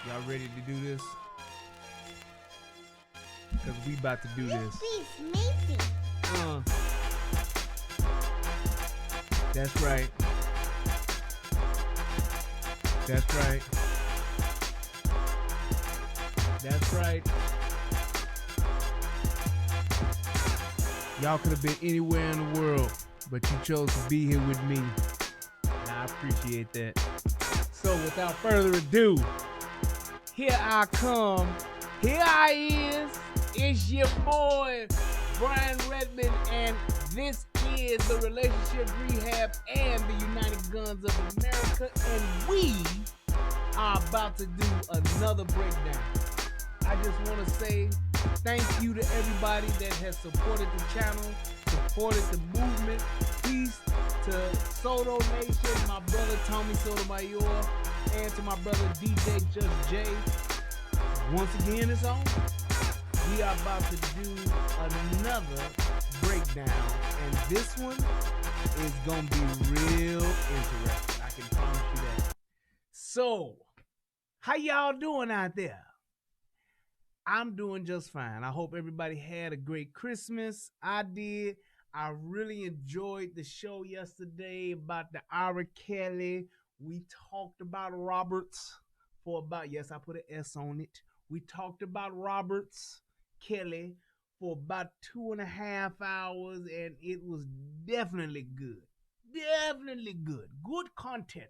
Y'all ready to do this? Because we about to do this. Uh, that's right. That's right. That's right. Y'all could have been anywhere in the world, but you chose to be here with me. And I appreciate that. So without further ado, here I come. Here I is. It's your boy, Brian Redmond, and this is the Relationship Rehab and the United Guns of America, and we are about to do another breakdown. I just want to say thank you to everybody that has supported the channel, supported the movement. Peace to Soto Nation, my brother Tommy Sotomayor, and to my brother DJ Just J. Once again, it's on. We are about to do another breakdown, and this one is gonna be real interesting. I can promise you that. So, how y'all doing out there? I'm doing just fine. I hope everybody had a great Christmas. I did. I really enjoyed the show yesterday about the R. Kelly. We talked about Roberts for about, yes, I put an S on it. We talked about Roberts Kelly for about 2.5 hours, and it was definitely good. Definitely good. Good content.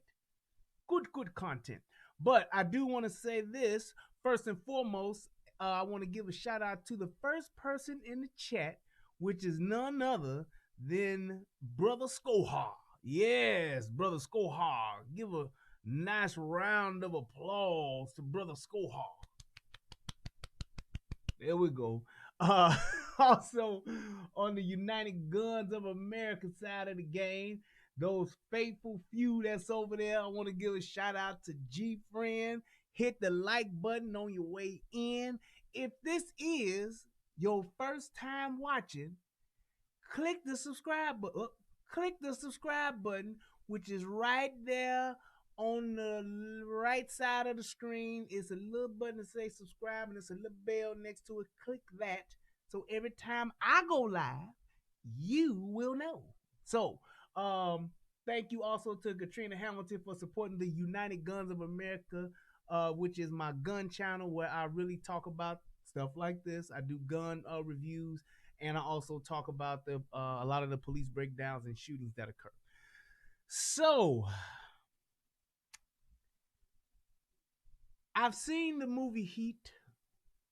Good content. But I do want to say this, first and foremost, I want to give a shout out to the first person in the chat, which is none other than Brother Skohar. Yes, Brother Skohar. Give a nice round of applause to Brother Skohar. There we go. Also, on the United Guns of America side of the game, those faithful few that's over there, I want to give a shout out to G Friend. Hit the like button on your way in. If this is your first time watching, click the subscribe button. Click the subscribe button, which is right there on the right side of the screen. It's a little button that says subscribe, and it's a little bell next to it. Click that, so every time I go live, you will know. So, thank you also to Katrina Hamilton for supporting the United Guns of America, which is my gun channel where I really talk about stuff like this. I do gun reviews, and I also talk about a lot of the police breakdowns and shootings that occur. So, I've seen the movie Heat,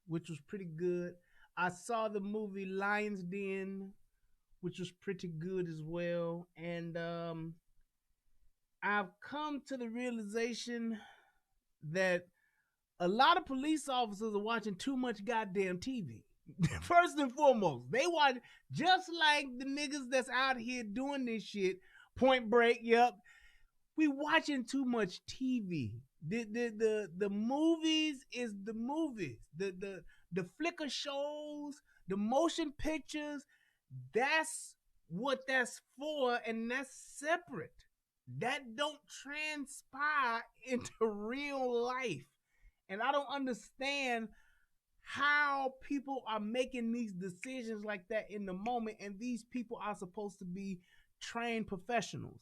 which was pretty good. I saw the movie Lion's Den, which was pretty good as well. And I've come to the realization that a lot of police officers are watching too much goddamn TV. First and foremost, they watch just like the niggas that's out here doing this shit. Point Break, yep. We watching too much TV. The movies is the movies. The flicker shows, the motion pictures, that's what that's for, and that's separate. That don't transpire into real life. And I don't understand how people are making these decisions like that in the moment, and these people are supposed to be trained professionals.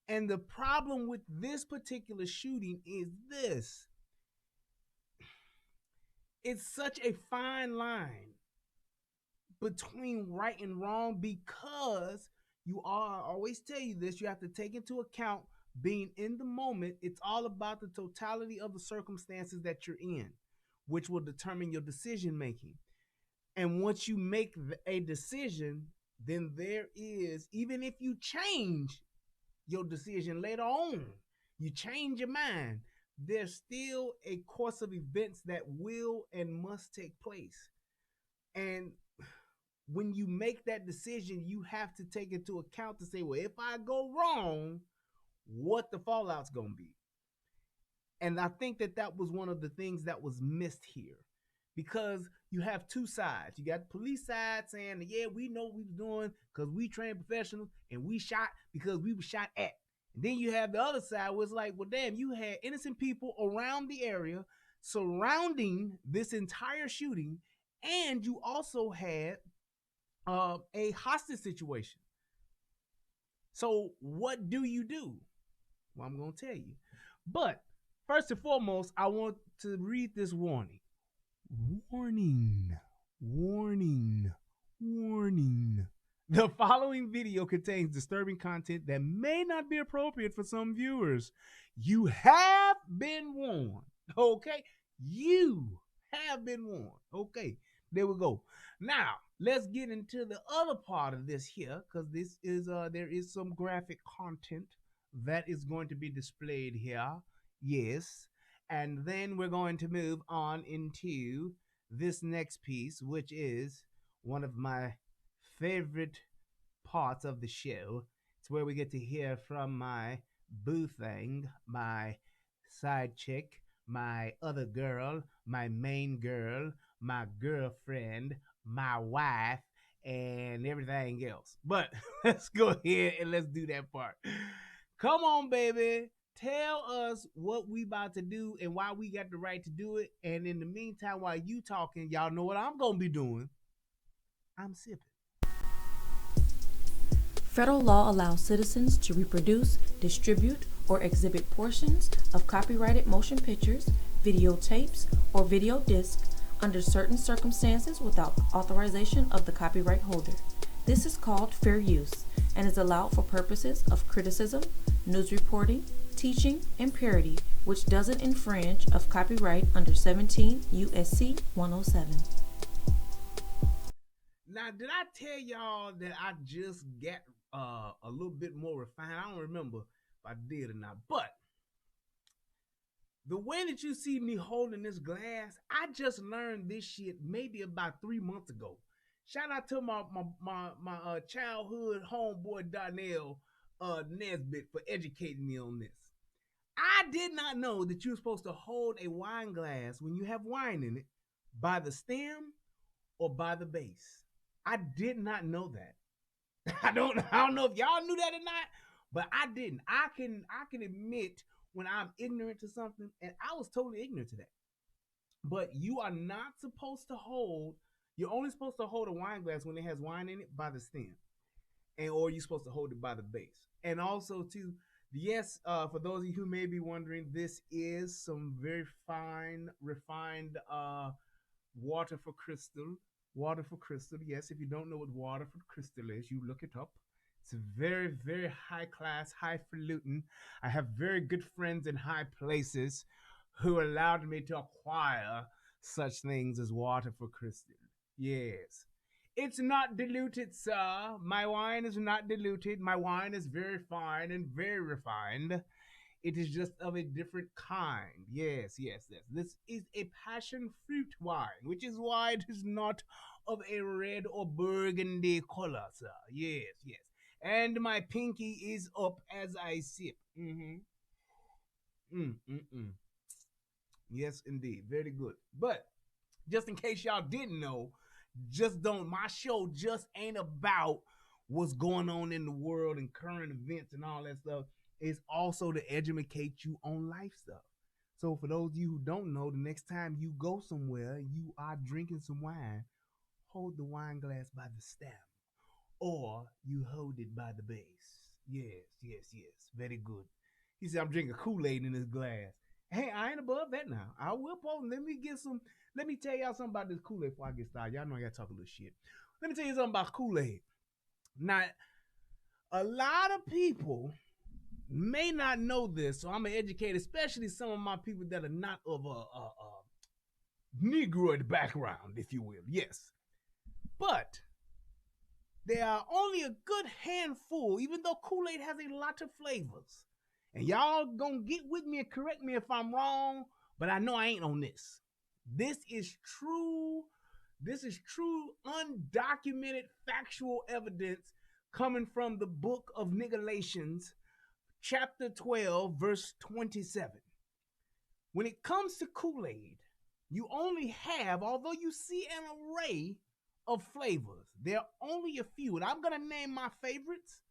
And the problem with this particular shooting is this. It's such a fine line between right and wrong, because you are, I always tell you this, you have to take into account being in the moment. It's all about the totality of the circumstances that you're in, which will determine your decision making. And once you make a decision, then there is, even if you change your decision later on, you change your mind, there's still a course of events that will and must take place. And when you make that decision, you have to take into account to say, well, if I go wrong, what the fallout's gonna be. And I think that that was one of the things that was missed here, because you have two sides. You got the police side saying, yeah, we know what we was doing because we trained professionals and we shot because we were shot at. And then you have the other side where it's like, well, damn, you had innocent people around the area surrounding this entire shooting, and you also had a hostage situation. So what do you do? Well, I'm going to tell you. But first and foremost, I want to read this warning. Warning, warning, warning. The following video contains disturbing content that may not be appropriate for some viewers. You have been warned. Okay? You have been warned. Okay. There we go. Now, let's get into the other part of this here, because this is there is some graphic content that is going to be displayed here. Yes. And then we're going to move on into this next piece, which is one of my favorite parts of the show. It's where we get to hear from my boo thing, my side chick, my other girl, my main girl, my girlfriend, my wife, and everything else. But let's go ahead and let's do that part. Come on, baby. Tell us what we about to do and why we got the right to do it. And in the meantime, while you talking, y'all know what I'm gonna be doing. I'm sipping. Federal law allows citizens to reproduce, distribute, or exhibit portions of copyrighted motion pictures, videotapes, or video discs under certain circumstances without authorization of the copyright holder. This is called fair use and is allowed for purposes of criticism, news reporting, teaching, and parody, which doesn't infringe of copyright under 17 U.S.C. 107. Now, did I tell y'all that I just got a little bit more refined? I don't remember if I did or not, but the way that you see me holding this glass, I just learned this shit maybe about 3 months ago. Shout out to my childhood homeboy Donnell Nesbitt for educating me on this. I did not know that you're supposed to hold a wine glass when you have wine in it by the stem or by the base. I did not know that. I don't know if y'all knew that or not, but I didn't. I can admit when I'm ignorant to something, and I was totally ignorant to that. But you are not supposed to hold. You're only supposed to hold a wine glass when it has wine in it by the stem, and or you're supposed to hold it by the base. And also too, yes, for those of you who may be wondering, this is some very fine, refined water for crystal. Water for crystal. Yes, if you don't know what water for crystal is, you look it up. It's very, very high class, highfalutin. I have very good friends in high places who allowed me to acquire such things as water for crystal. Yes. It's not diluted, sir. My wine is not diluted. My wine is very fine and very refined. It is just of a different kind. Yes, yes, yes. This is a passion fruit wine, which is why it is not of a red or burgundy color, sir. Yes, yes. And my pinky is up as I sip. Yes, indeed. Very good. But just in case y'all didn't know, my show just ain't about what's going on in the world and current events and all that stuff. It's also to educate you on life stuff. So for those of you who don't know, the next time you go somewhere, you are drinking some wine, hold the wine glass by the stem, or you hold it by the base. Yes, yes, yes. Very good. He said, I'm drinking Kool-Aid in this glass. Hey, I ain't above that now. I will post. Let me tell y'all something about this Kool-Aid before I get started. Y'all know I gotta talk a little shit. Let me tell you something about Kool-Aid. Now, a lot of people may not know this, so I'm gonna educate, especially some of my people that are not of a Negroid background, if you will. Yes. But there are only a good handful, even though Kool-Aid has a lot of flavors. And y'all gonna get with me and correct me if I'm wrong, but I know I ain't on this. This is true, undocumented, factual evidence coming from the book of Galatians, chapter 12, verse 27. When it comes to Kool-Aid, you only have, although you see an array of flavors, there are only a few. And I'm going to name my favorites,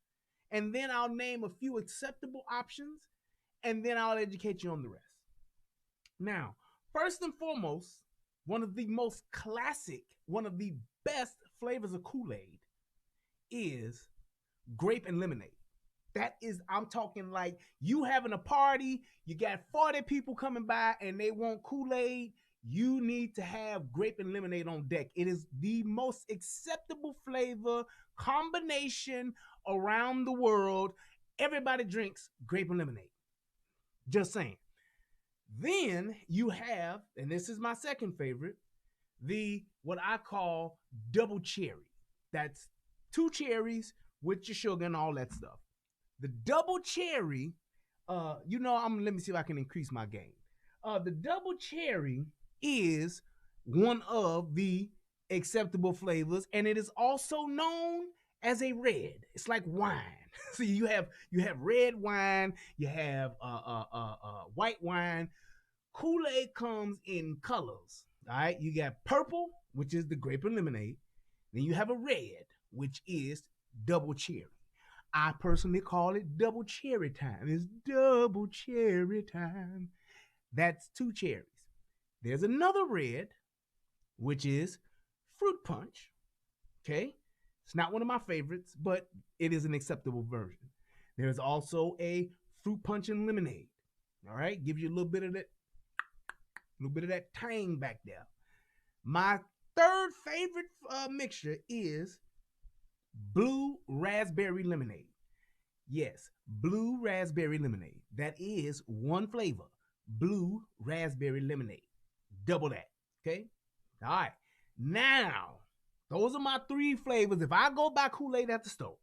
and then I'll name a few acceptable options, and then I'll educate you on the rest. Now, First and foremost, one of the most classic, one of the best flavors of Kool-Aid is grape and lemonade. That is, I'm talking like you having a party, you got 40 people coming by and they want Kool-Aid. You need to have grape and lemonade on deck. It is the most acceptable flavor combination around the world. Everybody drinks grape and lemonade. Just saying. Then you have, and this is my second favorite, the what I call double cherry. That's 2 cherries with your sugar and all that stuff. The double cherry, let me see if I can increase my gain. The double cherry is one of the acceptable flavors, and it is also known as a red. It's like wine. See, you have red wine, you have white wine. Kool-Aid comes in colors. All right, you got purple, which is the grape and lemonade. Then you have a red, which is double cherry. I personally call it double cherry time. It's double cherry time. That's 2 cherries. There's another red, which is fruit punch. Okay? It's not one of my favorites, but it is an acceptable version. There's also a fruit punch and lemonade. All right? Gives you a little bit of that tang back there. My third favorite mixture is blue raspberry lemonade. Yes, blue raspberry lemonade. That is one flavor. Blue raspberry lemonade. Double that. Okay? All right. Now, those are my 3 flavors. If I go buy Kool-Aid at the store,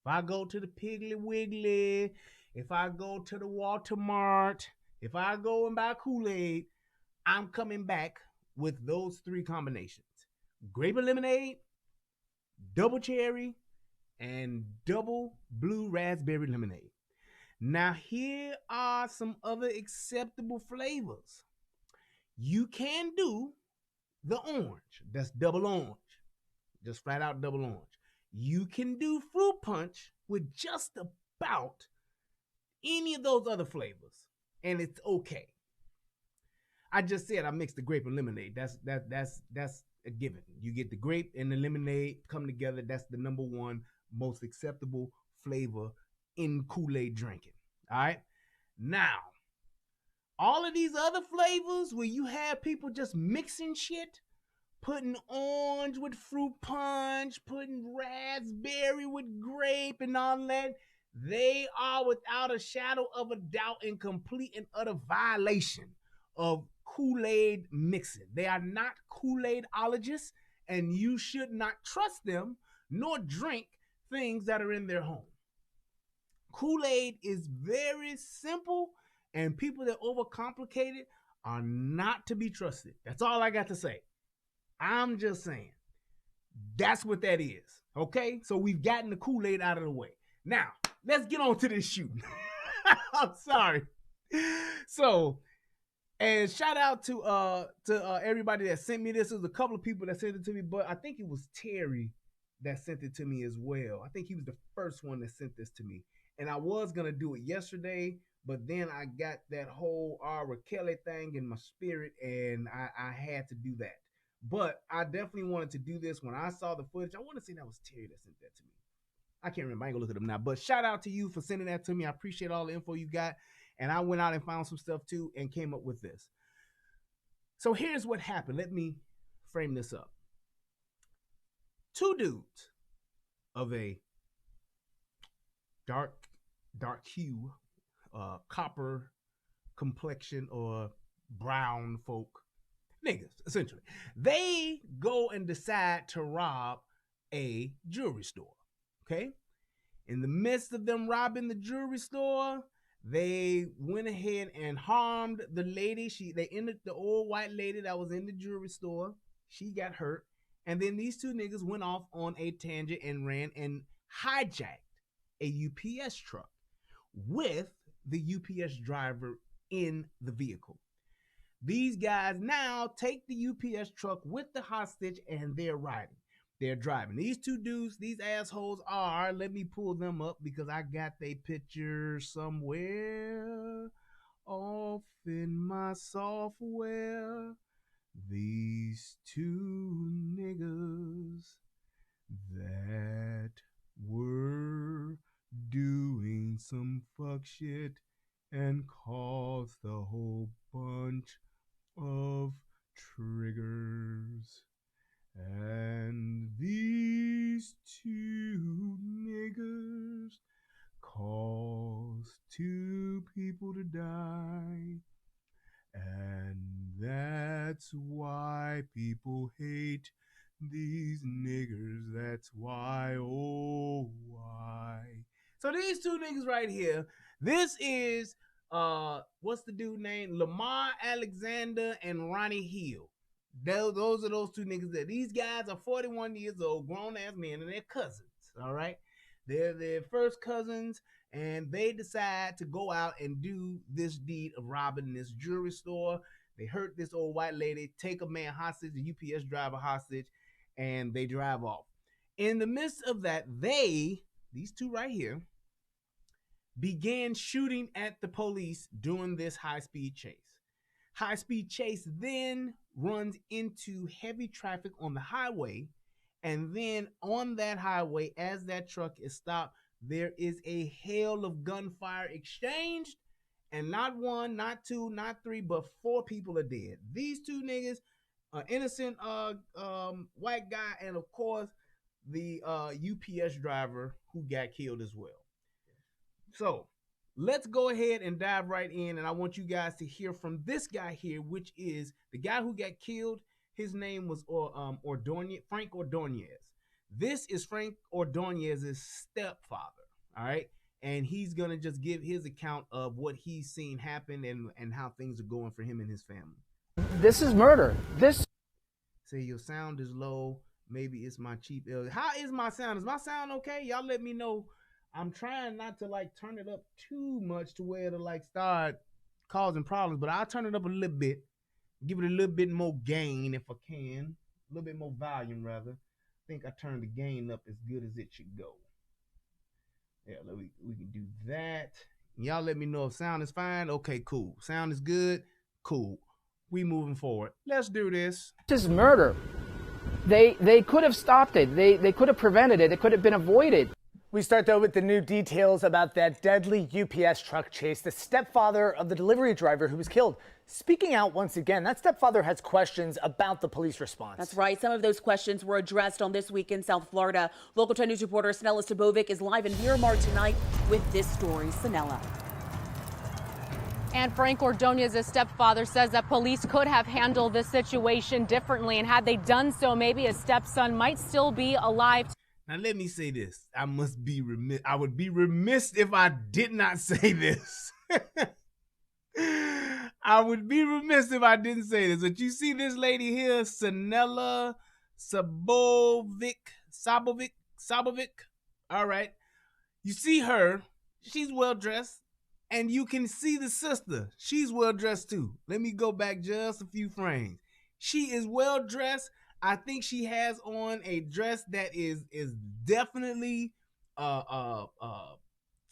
if I go to the Piggly Wiggly, if I go to the Walter Mart, if I go and buy Kool-Aid, I'm coming back with those 3 combinations. Grape and lemonade, double cherry, and double blue raspberry lemonade. Now, here are some other acceptable flavors. You can do the orange. That's double orange. Just flat out double orange. You can do fruit punch with just about any of those other flavors, and it's okay. I just said I mixed the grape and lemonade. That's a given. You get the grape and the lemonade come together. That's the number 1 most acceptable flavor in Kool-Aid drinking. All right. Now, all of these other flavors where you have people just mixing shit, putting orange with fruit punch, putting raspberry with grape and all that, they are without a shadow of a doubt in complete and utter violation of Kool-Aid mixing. They are not Kool-Aidologists, and you should not trust them nor drink things that are in their home. Kool-Aid is very simple, and people that overcomplicate it are not to be trusted. That's all I got to say. I'm just saying. That's what that is. Okay? So we've gotten the Kool-Aid out of the way. Now, let's get on to this shooting. I'm sorry. So, and shout out to everybody that sent me this. There's a couple of people that sent it to me, but I think it was Terry that sent it to me as well. I think he was the first one that sent this to me. And I was going to do it yesterday, but then I got that whole R. Kelly thing in my spirit, and I had to do that. But I definitely wanted to do this when I saw the footage. I want to say that was Terry that sent that to me. I can't remember. I ain't gonna look at them now. But shout out to you for sending that to me. I appreciate all the info you got. And I went out and found some stuff too and came up with this. So here's what happened. Let me frame this up. 2 dudes of a dark hue, copper complexion or brown folk, niggas, essentially. They go and decide to rob a jewelry store. Okay? In the midst of them robbing the jewelry store, they went ahead and harmed the lady. They ended the old white lady that was in the jewelry store. She got hurt. And then these 2 niggas went off on a tangent and ran and hijacked a UPS truck with the UPS driver in the vehicle. These guys now take the UPS truck with the hostage and they're riding. They're driving. These 2 dudes, these assholes are, let me pull them up because I got their picture somewhere. off in my software. These two niggas that were doing some fuck shit and caused a whole bunch of triggers. And these two niggas caused two people to die. And that's why people hate these niggers. That's why, oh, why. So these two niggas right here, this is, what's the dude name? Lamar Alexander and Ronnie Hill. Those are those two niggas there. These guys are 41 years old, grown-ass men, and they're cousins, all right? They're their first cousins, and they decide to go out and do this deed of robbing this jewelry store. They hurt this old white lady, take a man hostage, a UPS driver hostage, and they drive off. In the midst of that, these two right here, began shooting at the police during this high-speed chase. High-speed chase then runs into heavy traffic on the highway, and then on that highway, as that truck is stopped, there is a hail of gunfire exchanged, and not one, not two, not three, but 4 people are dead. These two niggas, innocent white guy, and of course the UPS driver who got killed as well. So let's go ahead and dive right in, and I want you guys to hear from this guy here, which is the guy who got killed. His name was Frank Ordonez. This is Frank Ordonez's stepfather, all right? And he's going to just give his account of what he's seen happen and how things are going for him and his family. This is murder. Say your sound is low. Maybe it's my cheap. How is my sound? Is my sound okay? Y'all let me know. I'm trying not to like turn it up too much to where it'll like start causing problems, but I'll turn it up a little bit. Give it a little bit more gain if I can. A little bit more volume, rather. I think I turned the gain up as good as it should go. Yeah, we can do that. Y'all let me know if sound is fine. Okay, cool. Sound is good. Cool. We moving forward. Let's do this. This is murder. They could have stopped it. They could have prevented it. It could have been avoided. We start, though, with the new details about that deadly UPS truck chase. The stepfather of the delivery driver who was killed speaking out once again. That stepfather has questions about the police response. That's right. Some of those questions were addressed on This Week in South Florida. Local 10 News reporter Sanella Sabovic is live in Miramar tonight with this story. Sanella. And Frank Ordonez's stepfather says that police could have handled this situation differently, and had they done so, maybe his stepson might still be alive. Now, let me say this. I would be remiss if I did not say this. I would be remiss if I didn't say this. But you see this lady here, Sanella Sabovic. All right. You see her. She's well-dressed. And you can see the sister. She's well-dressed too. Let me go back just a few frames. She is well-dressed. I think she has on a dress that is definitely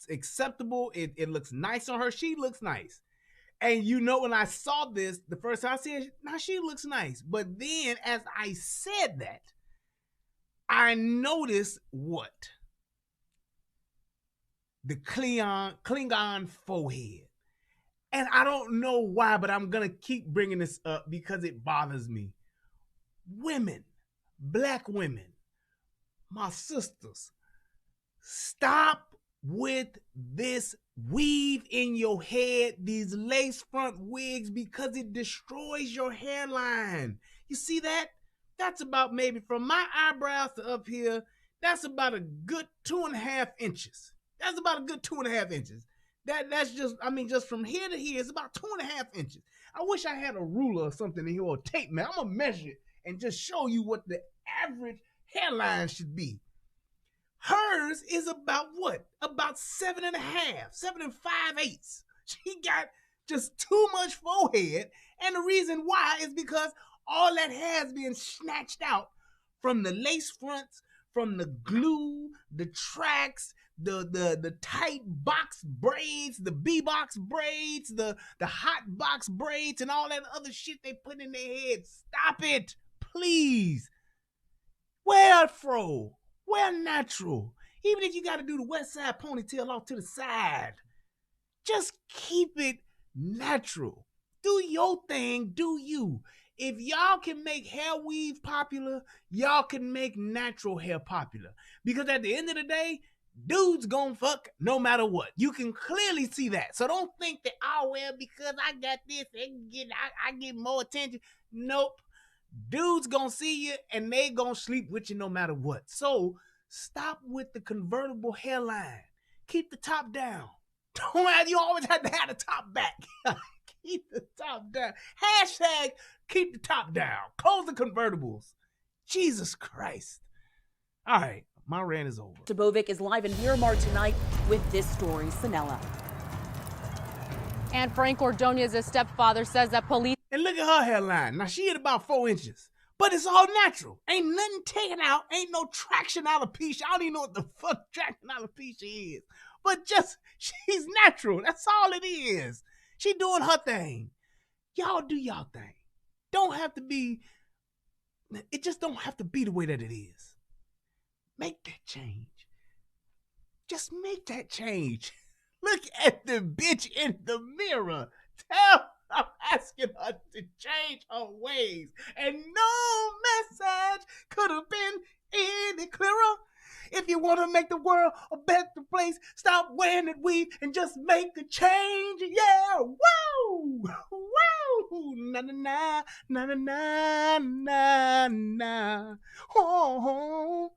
acceptable. It looks nice on her. She looks nice. And you know, when I saw this, the first time I said, now she looks nice. But then as I said that, I noticed what? The Klingon forehead. And I don't know why, but I'm going to keep bringing this up because it bothers me. Women, black women, my sisters, stop with this weave in your head, these lace front wigs, because it destroys your hairline. You see that? That's about maybe from my eyebrows to up here, that's about a good 2.5 inches. That's about a good 2.5 inches. That's just, I mean, just from here to here, it's about 2.5 inches. I wish I had a ruler or something in here or a tape, man. I'm going to measure it and just show you what the average hairline should be. Hers is about what? About 7.5, 7.5/8. She got just too much forehead. And the reason why is because all that hair is being snatched out from the lace fronts, from the glue, the tracks, the tight box braids, the B-box braids, the hot box braids, and all that other shit they put in their head. Stop it, please. Wear a fro. Wear natural. Even if you got to do the west side ponytail off to the side, just keep it natural. Do your thing, do you. If y'all can make hair weave popular, y'all can make natural hair popular. Because at the end of the day, dudes gonna fuck no matter what. You can clearly see that. So don't think that, oh, well, because I got this, I get more attention. Nope. Dudes gonna see you and they gonna sleep with you no matter what. So stop with the convertible hairline. Keep the top down. You always have to have the top back. Keep the top down. Hashtag keep the top down. Close the convertibles. Jesus Christ. All right, my rant is over. Bovic is live in Miramar tonight with this story. Sanella. And Frank Ordonez's stepfather says that police... And look at her hairline. Now, she hit about 4 inches. But it's all natural. Ain't nothing taken out. Ain't no traction alopecia. I don't even know what the fuck traction alopecia is. But just, she's natural. That's all it is. She doing her thing. Y'all do y'all thing. Don't have to be, it just don't have to be the way that it is. Make that change. Just make that change. Look at the bitch in the mirror. I'm asking her to change her ways. And no message could have been any clearer. If you want to make the world a better place, stop wearing that weave and just make a change. Yeah, woo, woo, na na na na na na na. Oh.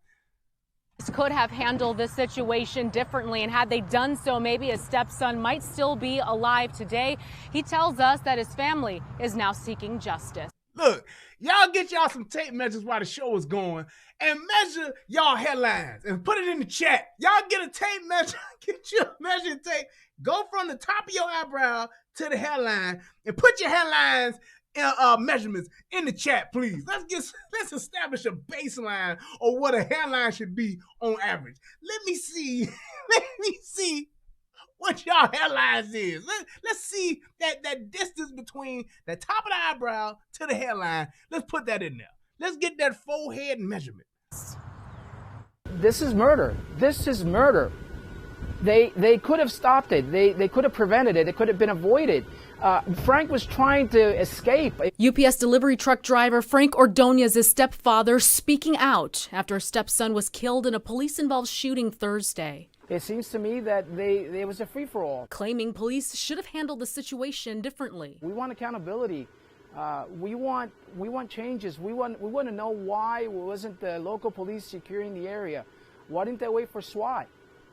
Could have handled this situation differently, and had they done so, maybe his stepson might still be alive today. He tells us that his family is now seeking justice. Look, y'all get y'all some tape measures while the show is going and measure y'all headlines and put it in the chat. Y'all get a tape measure, get your measuring tape, go from the top of your eyebrow to the hairline and put your headlines measurements in the chat, please. Let's establish a baseline of what a hairline should be on average. Let me see what y'all hairlines is. Let's see that distance between the top of the eyebrow to the hairline. Let's put that in there. Let's get that forehead measurement. This is murder. This is murder. They could have stopped it. They could have prevented it. It could have been avoided. Frank was trying to escape. UPS delivery truck driver Frank Ordonez's stepfather speaking out after his stepson was killed in a police-involved shooting Thursday. It seems to me that there was a free-for-all. Claiming police should have handled the situation differently. We want accountability. We want changes. We want to know why wasn't the local police securing the area? Why didn't they wait for SWAT?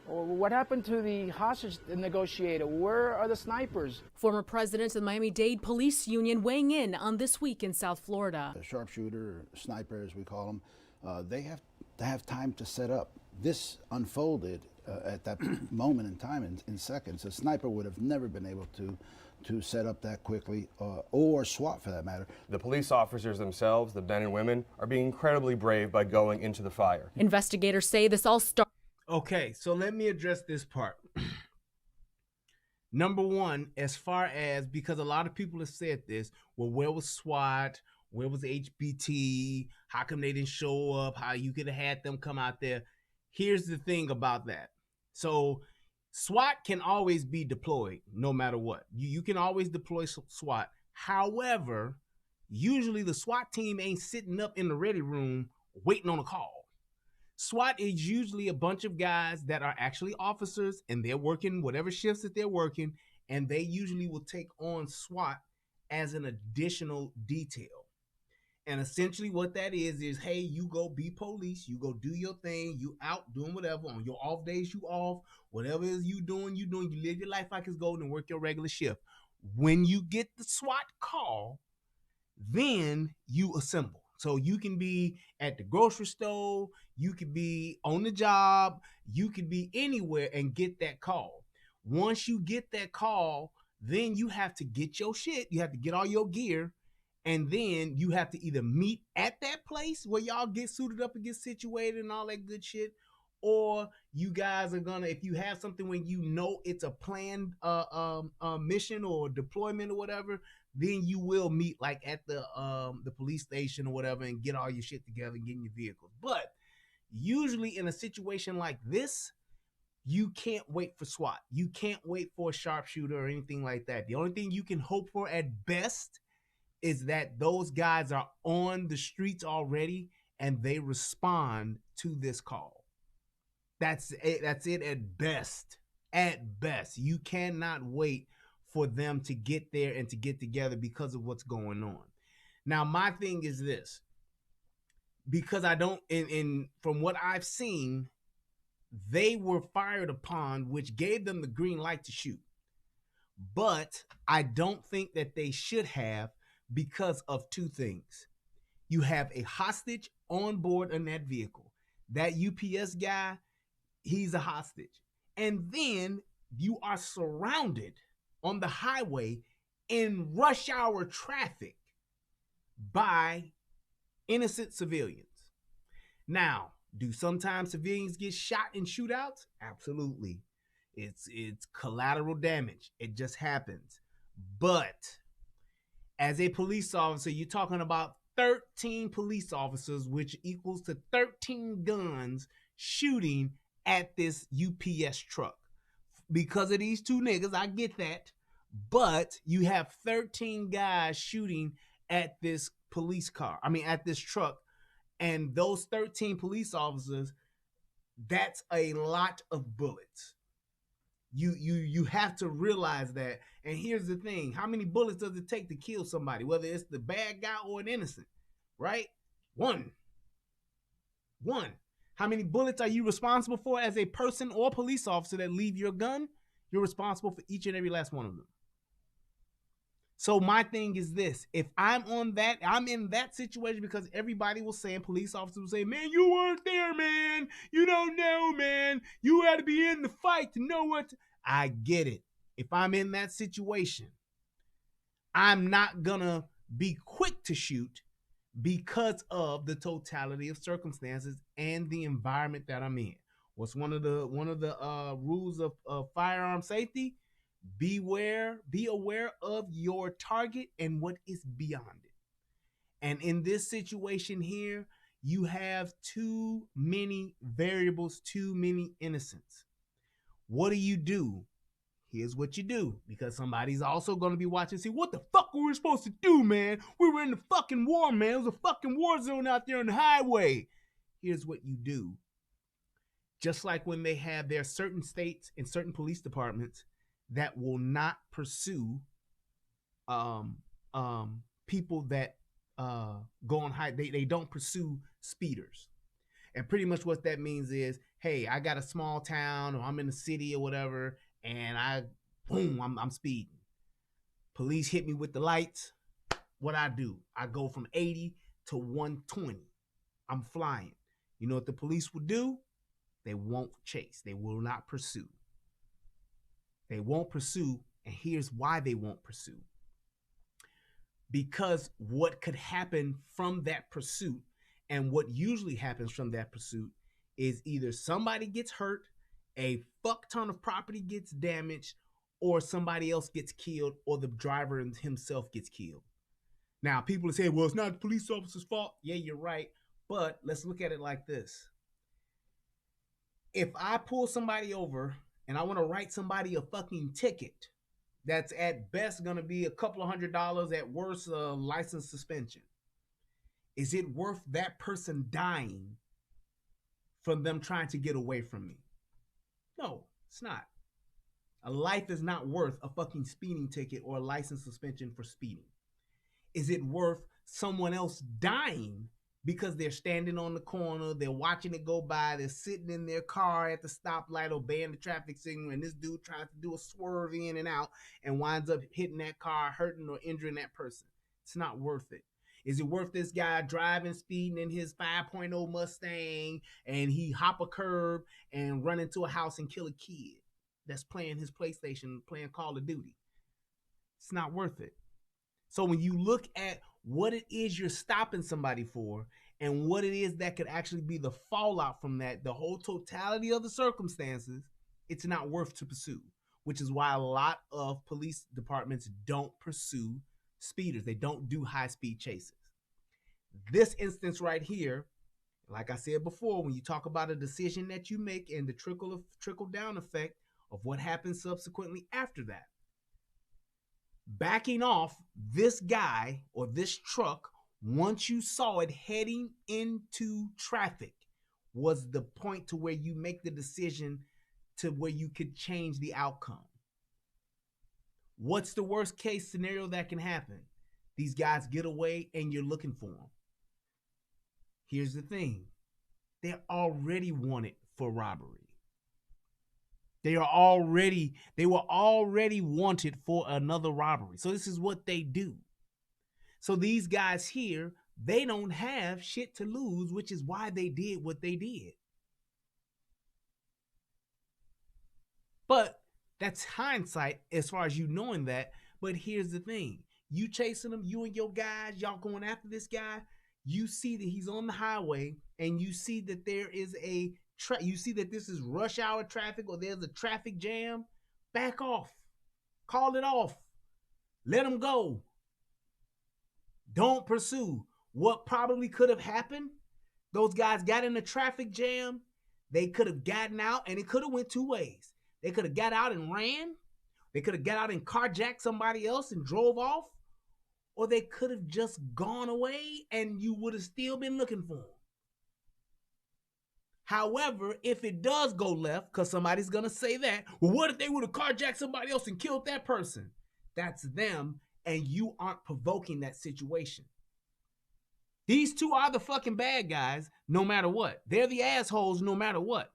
Or what happened to the hostage negotiator? Where are the snipers? Former president of the Miami-Dade Police Union weighing in on this week in South Florida. The sharpshooter, or sniper as we call them, they have to have time to set up. This unfolded at that moment in time in seconds. A sniper would have never been able to set up that quickly, or SWAT for that matter. The police officers themselves, the men and women, are being incredibly brave by going into the fire. Investigators say this all started. Okay, so let me address this part. Number one, as far as, because a lot of people have said this, well, where was SWAT? Where was HBT? How come they didn't show up? How you could have had them come out there? Here's the thing about that. So SWAT can always be deployed no matter what. You can always deploy SWAT. However, usually the SWAT team ain't sitting up in the ready room waiting on a call. SWAT is usually a bunch of guys that are actually officers, and they're working whatever shifts that they're working, and they usually will take on SWAT as an additional detail. And essentially what that is, hey, you go be police, you go do your thing, you out doing whatever, on your off days you off, whatever it is you doing, you live your life like it's golden and work your regular shift. When you get the SWAT call, then you assemble. So you can be at the grocery store, you could be on the job, you could be anywhere and get that call. Once you get that call, then you have to get your shit, you have to get all your gear, and then you have to either meet at that place where y'all get suited up and get situated and all that good shit, or you guys are gonna, if you have something when you know it's a planned mission or deployment or whatever, then you will meet like at the police station or whatever and get all your shit together and get in your vehicles. But usually in a situation like this, you can't wait for SWAT. You can't wait for a sharpshooter or anything like that. The only thing you can hope for at best is that those guys are on the streets already and they respond to this call. That's it. That's it at best. At best. You cannot wait for them to get there and to get together because of what's going on. Now, my thing is this. Because I don't, from what I've seen, they were fired upon, which gave them the green light to shoot. But I don't think that they should have, because of two things. You have a hostage on board in that vehicle. That UPS guy, he's a hostage. And then you are surrounded on the highway in rush hour traffic by innocent civilians. Now, do sometimes civilians get shot in shootouts? Absolutely. It's collateral damage. It just happens. But as a police officer, you're talking about 13 police officers, which equals to 13 guns shooting at this UPS truck. Because of these two niggas, I get that. But you have 13 guys shooting at this police car. At this truck. And those 13 police officers, that's a lot of bullets. You have to realize that. And here's the thing. How many bullets does it take to kill somebody? Whether it's the bad guy or an innocent, right? One. How many bullets are you responsible for as a person or police officer that leave your gun? You're responsible for each and every last one of them. So my thing is this. If I'm in that situation, because everybody was saying, police officers were saying, man, you weren't there, man. You don't know, man. You had to be in the fight to know what. I get it. If I'm in that situation, I'm not gonna be quick to shoot because of the totality of circumstances and the environment that I'm in. What's one of the rules of firearm safety? Be aware of your target and what is beyond it. And in this situation here, you have too many variables, too many innocents. What do? Here's what you do, because somebody's also going to be watching and see, what the fuck were we supposed to do, man? We were in the fucking war, man. It was a fucking war zone out there on the highway. Here's what you do. Just like when they have their certain states and certain police departments that will not pursue people that go on high. They don't pursue speeders. And pretty much what that means is, hey, I got a small town or I'm in the city or whatever, and I'm speeding. Police hit me with the lights. What I do? I go from 80 to 120. I'm flying. You know what the police will do? They won't chase. They will not pursue. They won't pursue, and here's why they won't pursue. Because what could happen from that pursuit, and what usually happens from that pursuit, is either somebody gets hurt, a fuck ton of property gets damaged, or somebody else gets killed, or the driver himself gets killed. Now, people say, well, it's not the police officer's fault. Yeah, you're right. But let's look at it like this. If I pull somebody over and I want to write somebody a fucking ticket, that's at best going to be a couple of $100, at worst a license suspension. Is it worth that person dying from them trying to get away from me? No, it's not. A life is not worth a fucking speeding ticket or a license suspension for speeding. Is it worth someone else dying because they're standing on the corner, they're watching it go by, they're sitting in their car at the stoplight obeying the traffic signal, and this dude tries to do a swerve in and out and winds up hitting that car, hurting or injuring that person? It's not worth it. Is it worth this guy driving, speeding in his 5.0 Mustang, and he hop a curb and run into a house and kill a kid that's playing his PlayStation, playing Call of Duty? It's not worth it. So when you look at what it is you're stopping somebody for, and what it is that could actually be the fallout from that, the whole totality of the circumstances, it's not worth to pursue, which is why a lot of police departments don't pursue speeders. They don't do high-speed chases. This instance right here, like I said before, when you talk about a decision that you make and the trickle-down effect of what happens subsequently after that, backing off this guy or this truck, once you saw it heading into traffic, was the point to where you make the decision to where you could change the outcome. What's the worst case scenario that can happen? These guys get away and you're looking for them. Here's the thing. They're already wanted for robbery. They were already wanted for another robbery. So this is what they do. So these guys here, they don't have shit to lose, which is why they did what they did. But that's hindsight as far as you knowing that. But here's the thing. You chasing them, you and your guys, y'all going after this guy. You see that he's on the highway and you see that there is you see that this is rush hour traffic or there's a traffic jam. Back off. Call it off. Let him go. Don't pursue. What probably could have happened? Those guys got in a traffic jam. They could have gotten out and it could have went two ways. They could have got out and ran. They could have got out and carjacked somebody else and drove off. Or they could have just gone away and you would have still been looking for them. However, if it does go left, because somebody's going to say that, well, what if they would have carjacked somebody else and killed that person? That's them, and you aren't provoking that situation. These two are the fucking bad guys, no matter what. They're the assholes, no matter what.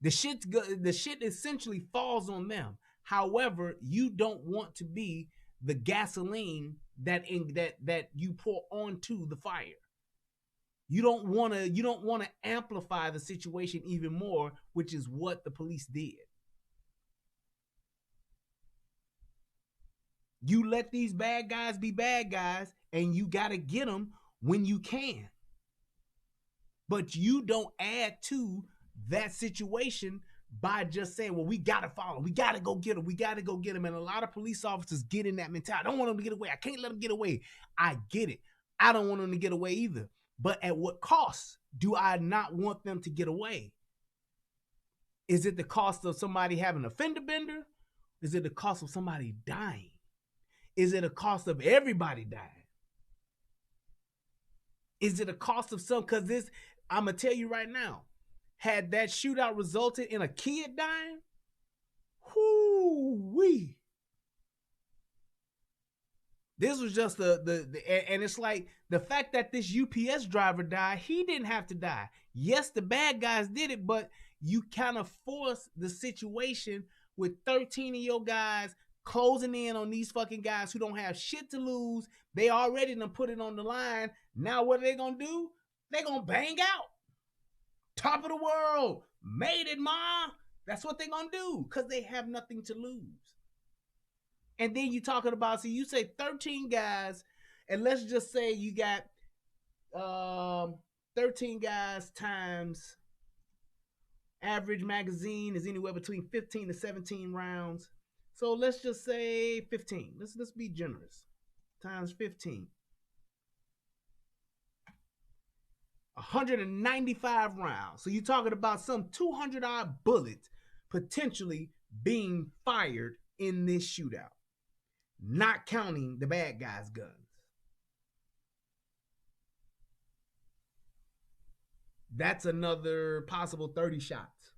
The shit essentially falls on them. However, you don't want to be the gasoline that you pour onto the fire. You don't want to amplify the situation even more, which is what the police did. You let these bad guys be bad guys, and you got to get them when you can. But you don't add to that situation by just saying, well, we got to follow. We got to go get him. We got to go get him. And a lot of police officers get in that mentality. I don't want them to get away. I can't let them get away. I get it. I don't want them to get away either. But at what cost do I not want them to get away? Is it the cost of somebody having a fender bender? Is it the cost of somebody dying? Is it a cost of everybody dying? Is it a cost of some? Because this, I'm going to tell you right now, had that shootout resulted in a kid dying, whoo-wee. This was just and it's like the fact that this UPS driver died, he didn't have to die. Yes, the bad guys did it, but you kind of force the situation with 13 of your guys closing in on these fucking guys who don't have shit to lose. They already done put it on the line. Now what are they gonna do? They gonna bang out. Top of the world. Made it, ma. That's what they gonna do because they have nothing to lose. And then you talking about, so you say 13 guys, and let's just say you got 13 guys times average magazine is anywhere between 15 to 17 rounds. So let's just say 15. Let's be generous. Times 15. 195 rounds. So you're talking about some 200-odd bullets potentially being fired in this shootout. Not counting the bad guys' guns. That's another possible 30 shots.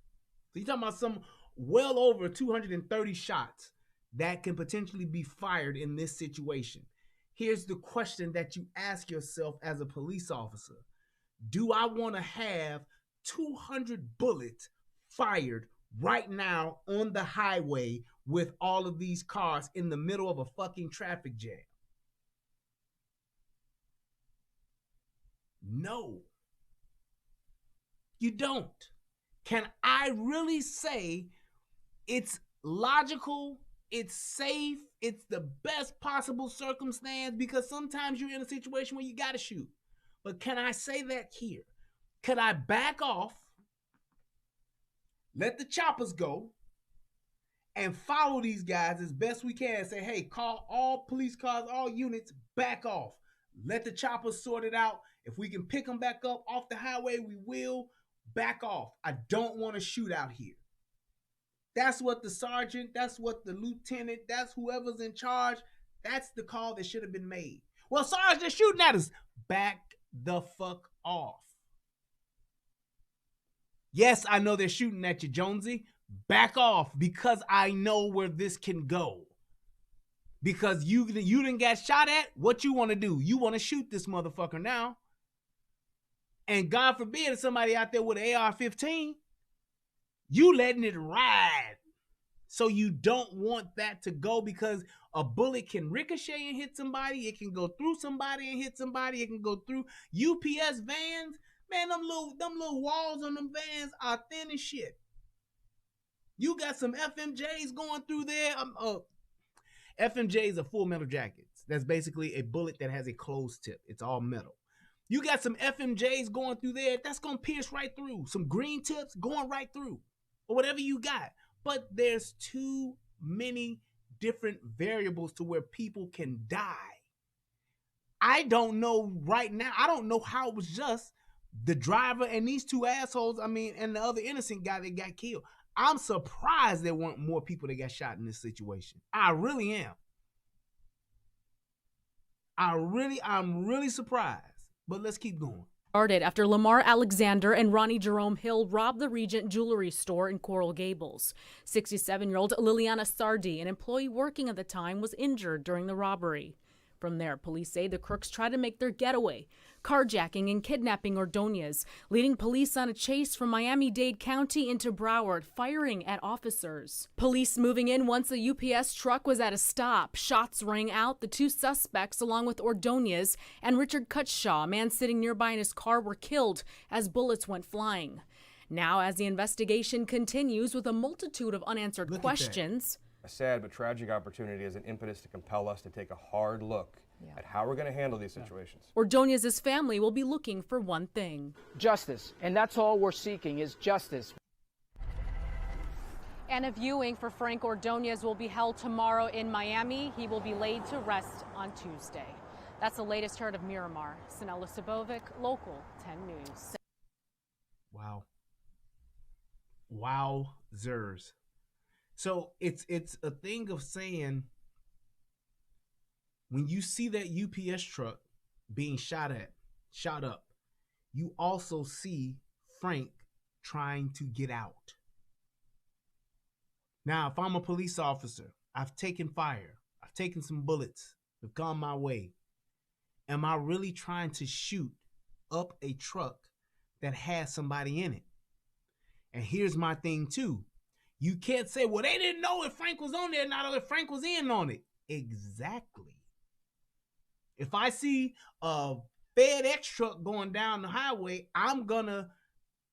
So you're talking about some well over 230 shots that can potentially be fired in this situation. Here's the question that you ask yourself as a police officer. Do I want to have 200 bullets fired right now on the highway with all of these cars in the middle of a fucking traffic jam? No. You don't. Can I really say it's logical, it's safe, it's the best possible circumstance? Because sometimes you're in a situation where you gotta shoot. But can I say that here? Could I back off, let the choppers go, and follow these guys as best we can? Say, hey, call all police cars, all units, back off. Let the choppers sort it out. If we can pick them back up off the highway, we will. Back off. I don't want a shootout here. That's what the sergeant, that's what the lieutenant, that's whoever's in charge, that's the call that should have been made. Well, Sarge, they're shooting at us. Back the fuck off. Yes, I know they're shooting at you, Jonesy. Back off, because I know where this can go. Because you didn't get shot at, what you want to do? You want to shoot this motherfucker now. And God forbid if somebody out there with an AR-15, you letting it ride. So you don't want that to go, because a bullet can ricochet and hit somebody. It can go through somebody and hit somebody. It can go through UPS vans. Man, them little walls on them vans are thin as shit. You got some FMJs going through there. FMJs are full metal jackets. That's basically a bullet that has a closed tip. It's all metal. You got some FMJs going through there. That's going to pierce right through. Some green tips going right through. Or whatever you got. But there's too many different variables to where people can die. I don't know right now. I don't know how it was just the driver and these two assholes, and the other innocent guy that got killed. I'm surprised there weren't more people that got shot in this situation. I really am. I'm really surprised. But let's keep going. Started after Lamar Alexander and Ronnie Jerome Hill robbed the Regent Jewelry Store in Coral Gables. 67-year-old Liliana Sardi, an employee working at the time, was injured during the robbery. From there, police say the crooks tried to make their getaway, carjacking and kidnapping Ordonez, leading police on a chase from Miami-Dade County into Broward, firing at officers. Police moving in once the UPS truck was at a stop. Shots rang out. The two suspects, along with Ordonez and Richard Cutshaw, a man sitting nearby in his car, were killed as bullets went flying. Now, as the investigation continues with a multitude of unanswered questions, a sad but tragic opportunity is an impetus to compel us to take a hard look at how we're going to handle these situations. Ordonez's family will be looking for one thing: justice. And that's all we're seeking, is justice. And a viewing for Frank Ordonez will be held tomorrow in Miami. He will be laid to rest on Tuesday. That's the latest heard of Miramar. Sinella Sabovic, Local 10 News. Wow. Wowzers. So it's a thing of saying, when you see that UPS truck being shot up, you also see Frank trying to get out. Now, if I'm a police officer, I've taken fire, I've taken some bullets, have gone my way. Am I really trying to shoot up a truck that has somebody in it? And here's my thing too. You can't say, well, they didn't know if Frank was on there, not if Frank was in on it. Exactly. If I see a FedEx truck going down the highway, I'm going to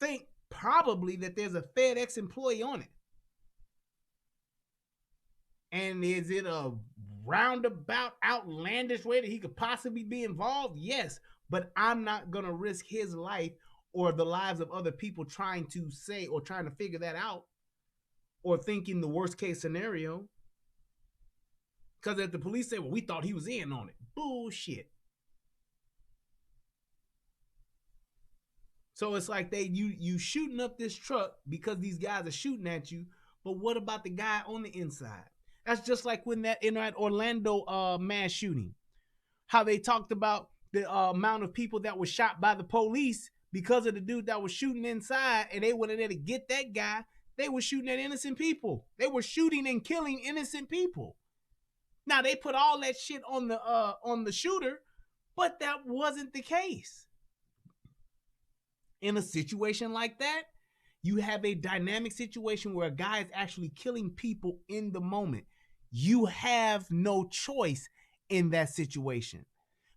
think probably that there's a FedEx employee on it. And is it a roundabout, outlandish way that he could possibly be involved? Yes, but I'm not going to risk his life or the lives of other people trying to say or trying to figure that out, or thinking the worst case scenario. Because if the police say, well, we thought he was in on it. Bullshit. So it's like you shooting up this truck because these guys are shooting at you, but what about the guy on the inside? That's just like when in that Orlando mass shooting. How they talked about the amount of people that were shot by the police because of the dude that was shooting inside, and they went in there to get that guy. They were shooting at innocent people. They were shooting and killing innocent people. Now, they put all that shit on the shooter, but that wasn't the case. In a situation like that, you have a dynamic situation where a guy is actually killing people in the moment. You have no choice in that situation,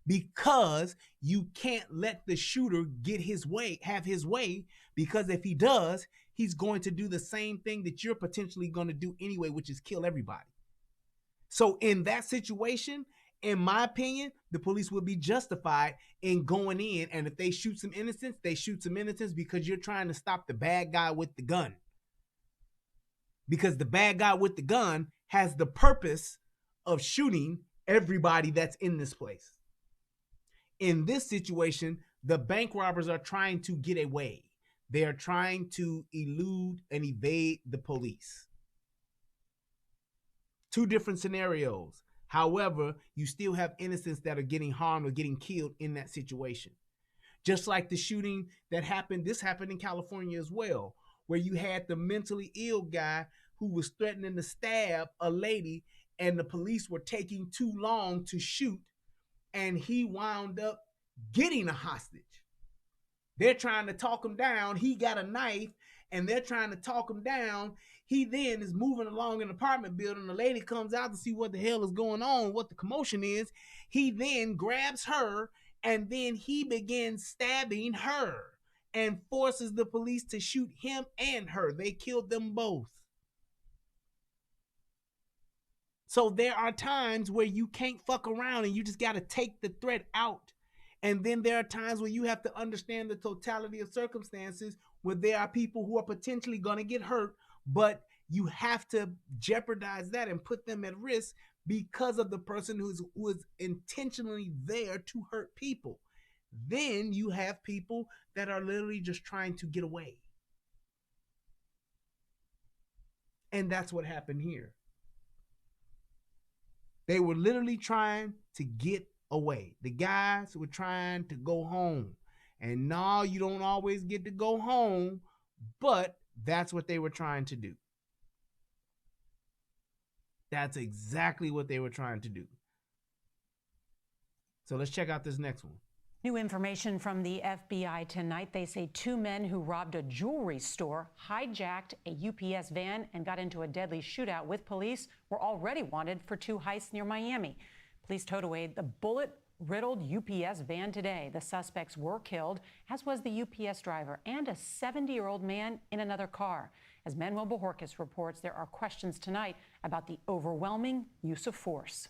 because you can't let the shooter have his way, because if he does, he's going to do the same thing that you're potentially going to do anyway, which is kill everybody. So in that situation, in my opinion, the police would be justified in going in, and if they shoot some innocents, they shoot some innocents because you're trying to stop the bad guy with the gun. Because the bad guy with the gun has the purpose of shooting everybody that's in this place. In this situation, the bank robbers are trying to get away. They are trying to elude and evade the police. Two different scenarios. However, you still have innocents that are getting harmed or getting killed in that situation. Just like the shooting that happened, this happened in California as well, where you had the mentally ill guy who was threatening to stab a lady, and the police were taking too long to shoot, and he wound up getting a hostage. They're trying to talk him down. He got a knife, and they're trying to talk him down. He then is moving along an apartment building. The lady comes out to see what the hell is going on, what the commotion is. He then grabs her, and then he begins stabbing her and forces the police to shoot him and her. They killed them both. So there are times where you can't fuck around and you just got to take the threat out. And then there are times where you have to understand the totality of circumstances where there are people who are potentially going to get hurt, but you have to jeopardize that and put them at risk because of the person who is intentionally there to hurt people. Then you have people that are literally just trying to get away. And that's what happened here. They were literally trying to get away. The guys were trying to go home. And no, you don't always get to go home, but that's what they were trying to do. That's exactly what they were trying to do. So let's check out this next one. New information from the FBI tonight. They say two men who robbed a jewelry store, hijacked a UPS van, and got into a deadly shootout with police were already wanted for two heists near Miami. Police towed away the bullet-riddled UPS van today. The suspects were killed, as was the UPS driver and a 70-year-old man in another car. As Manuel Bojorquez reports, there are questions tonight about the overwhelming use of force.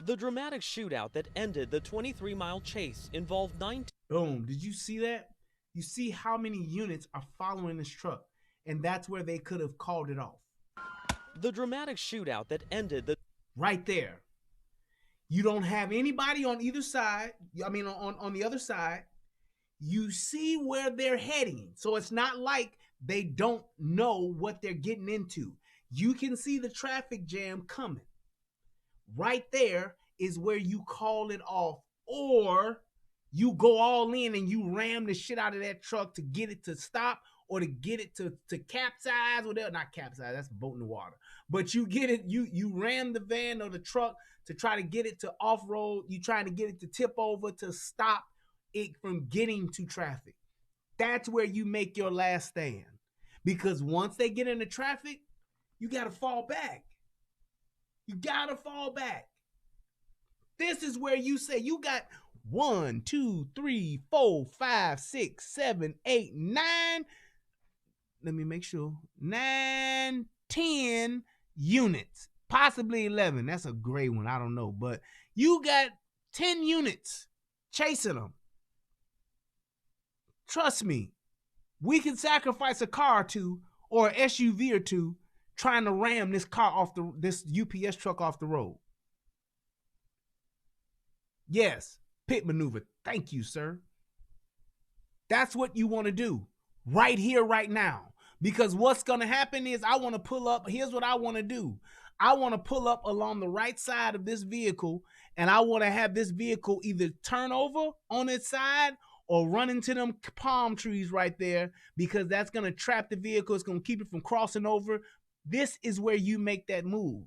The dramatic shootout that ended the 23-mile chase involved 19. Boom. Did you see that? You see how many units are following this truck, and that's where they could have called it off. The dramatic shootout that ended the... Right there. You don't have anybody on either side. I mean, on the other side. You see where they're heading. So it's not like they don't know what they're getting into. You can see the traffic jam coming. Right there is where you call it off, or you go all in and you ram the shit out of that truck to get it to stop or to get it to capsize, whatever. Not capsize, that's a boat in the water. But you get it, you ram the van or the truck to try to get it to off-road. You trying to get it to tip over to stop it from getting to traffic. That's where you make your last stand. Because once they get into traffic, you got to fall back. You gotta fall back. This is where you say you got 1, 2, 3, 4, 5, 6, 7, 8, 9. Let me make sure. 9, 10 units, possibly 11. That's a gray one. I don't know, but you got 10 units chasing them. Trust me, we can sacrifice a car or two or an SUV or two trying to ram this car off this UPS truck off the road. Yes, pit maneuver. Thank you, sir. That's what you want to do right here, right now. Because what's going to happen is I want to pull up. Here's what I want to do. I want to pull up along the right side of this vehicle, and I want to have this vehicle either turn over on its side or run into them palm trees right there, because that's going to trap the vehicle. It's going to keep it from crossing over. This is where you make that move.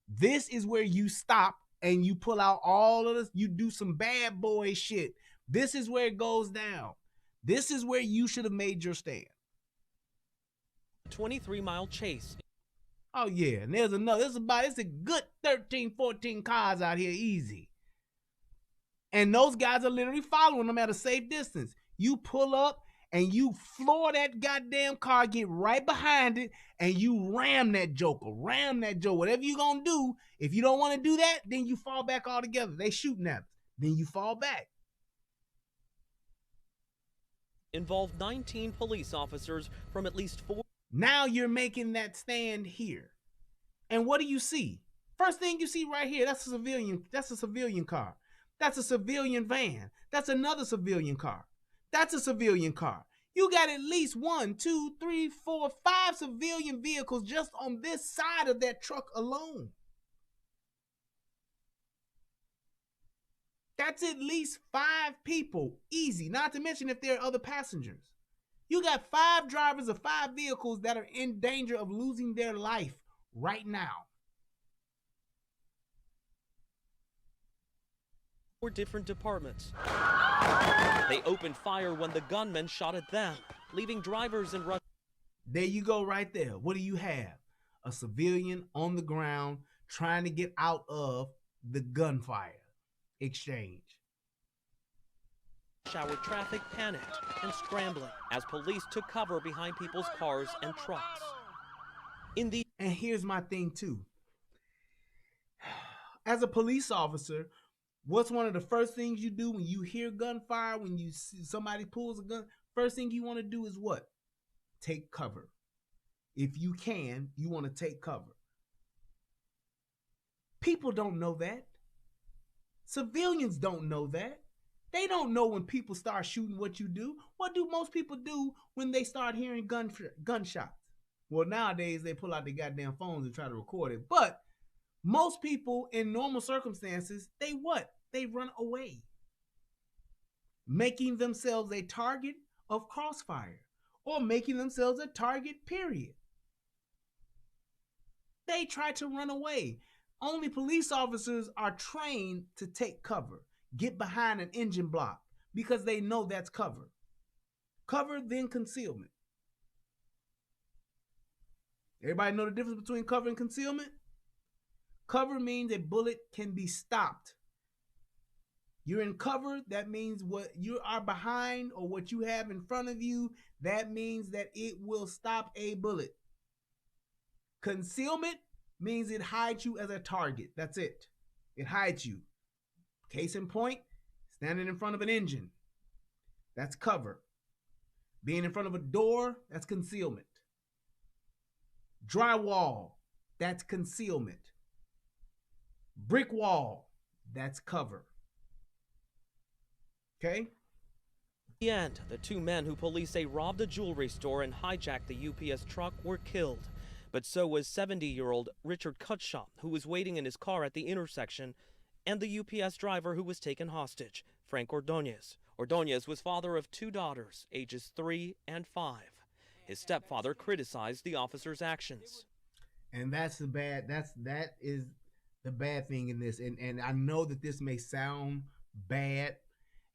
This is where you stop and you pull out all of this. You do some bad boy shit. This is where it goes down. This is where you should have made your stand. 23-mile chase. Oh yeah, and there's another. It's a good 13, 14 cars out here, easy. And those guys are literally following them at a safe distance. You pull up and you floor that goddamn car, get right behind it, and you ram that joker, whatever you gonna do. If you don't want to do that, then you fall back altogether. They shooting at us. Then you fall back. Involved 19 police officers from at least 4. Now you're making that stand here. And what do you see? First thing you see right here, that's a civilian car. That's a civilian van. That's another civilian car. That's a civilian car. You got at least 1, 2, 3, 4, 5 civilian vehicles just on this side of that truck alone. That's at least 5 people, easy, not to mention if there are other passengers. You got 5 drivers of 5 vehicles that are in danger of losing their life right now. 4 different departments. They opened fire when the gunmen shot at them, leaving drivers and rush. There you go right there. What do you have? A civilian on the ground trying to get out of the gunfire exchange. Shower traffic panicked and scrambling as police took cover behind people's cars and trucks. And here's my thing too. As a police officer, what's one of the first things you do when you hear gunfire, when you see somebody pulls a gun? First thing you want to do is what? Take cover. If you can, you want to take cover. People don't know that. Civilians don't know that. They don't know when people start shooting what you do. What do most people do when they start hearing gunshots? Well, nowadays they pull out their goddamn phones and try to record it. But most people in normal circumstances, they what? They run away, making themselves a target of crossfire or making themselves a target, period. They try to run away. Only police officers are trained to take cover, get behind an engine block, because they know that's cover. Cover, then concealment. Everybody know the difference between cover and concealment? Cover means a bullet can be stopped. You're in cover, that means what you are behind or what you have in front of you, that means that it will stop a bullet. Concealment means it hides you as a target. That's it. It hides you. Case in point, standing in front of an engine. That's cover. Being in front of a door, that's concealment. Drywall, that's concealment. Brick wall, that's cover. Okay? At the end, the 2 men who police say robbed a jewelry store and hijacked the UPS truck were killed. But so was 70-year-old Richard Cutshaw, who was waiting in his car at the intersection, and the UPS driver who was taken hostage, Frank Ordonez. Ordonez was father of 2 daughters, ages 3 and 5. His stepfather criticized the officers' actions. And that is the bad thing in this. And I know that this may sound bad,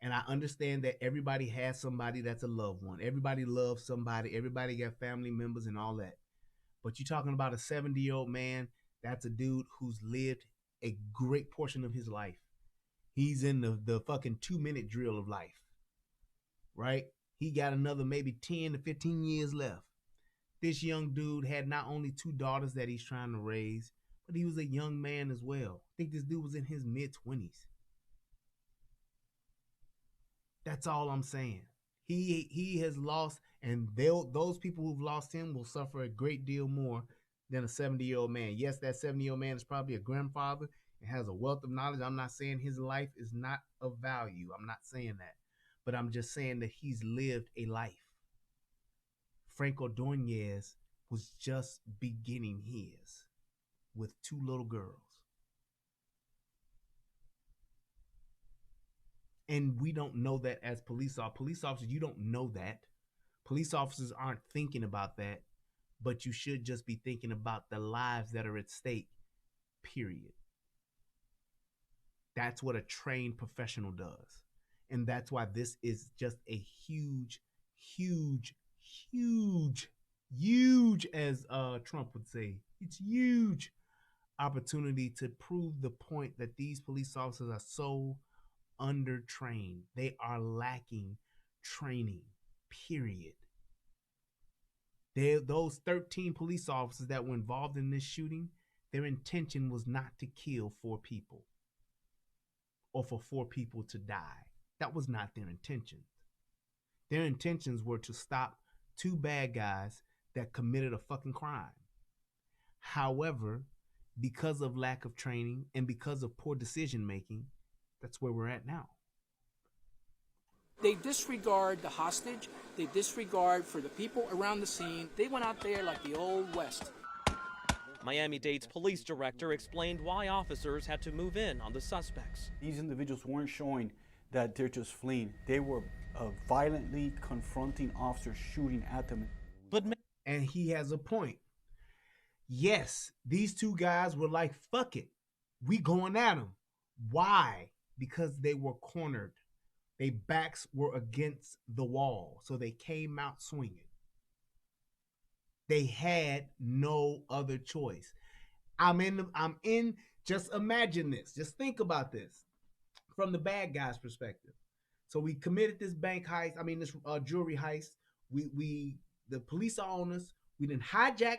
and I understand that everybody has somebody that's a loved one. Everybody loves somebody. Everybody got family members and all that. But you're talking about a 70-year-old man. That's a dude who's lived a great portion of his life. He's in the fucking 2-minute drill of life, right? He got another maybe 10 to 15 years left. This young dude had not only 2 daughters that he's trying to raise, but he was a young man as well. I think this dude was in his mid-20s. That's all I'm saying. He has lost, and those people who've lost him will suffer a great deal more than a 70-year-old man. Yes, that 70-year-old man is probably a grandfather and has a wealth of knowledge. I'm not saying his life is not of value. I'm not saying that. But I'm just saying that he's lived a life. Frank Ordonez was just beginning his with 2 little girls. And we don't know that as police officers. Police officers, you don't know that. Police officers aren't thinking about that, but you should just be thinking about the lives that are at stake, period. That's what a trained professional does. And that's why this is just a huge, as Trump would say, it's huge opportunity to prove the point that these police officers are so undertrained. They are lacking training, period. Those 13 police officers that were involved in this shooting, their intention was not to kill 4 people or for 4 people to die. That was not their intentions. Their intentions were to stop 2 bad guys that committed a fucking crime. However, because of lack of training and because of poor decision making, that's where we're at now. They disregard the hostage. They disregard for the people around the scene. They went out there like the old West. Miami-Dade's police director explained why officers had to move in on the suspects. These individuals weren't showing that they're just fleeing. They were violently confronting officers, shooting at them. And he has a point. Yes, these 2 guys were like, fuck it, we going at them. Why? Because they were cornered. Their backs were against the wall, so they came out swinging. They had no other choice. Just imagine this. Just think about this from the bad guy's perspective. So we committed this bank heist, this jewelry heist. The police are on us. We didn't hijack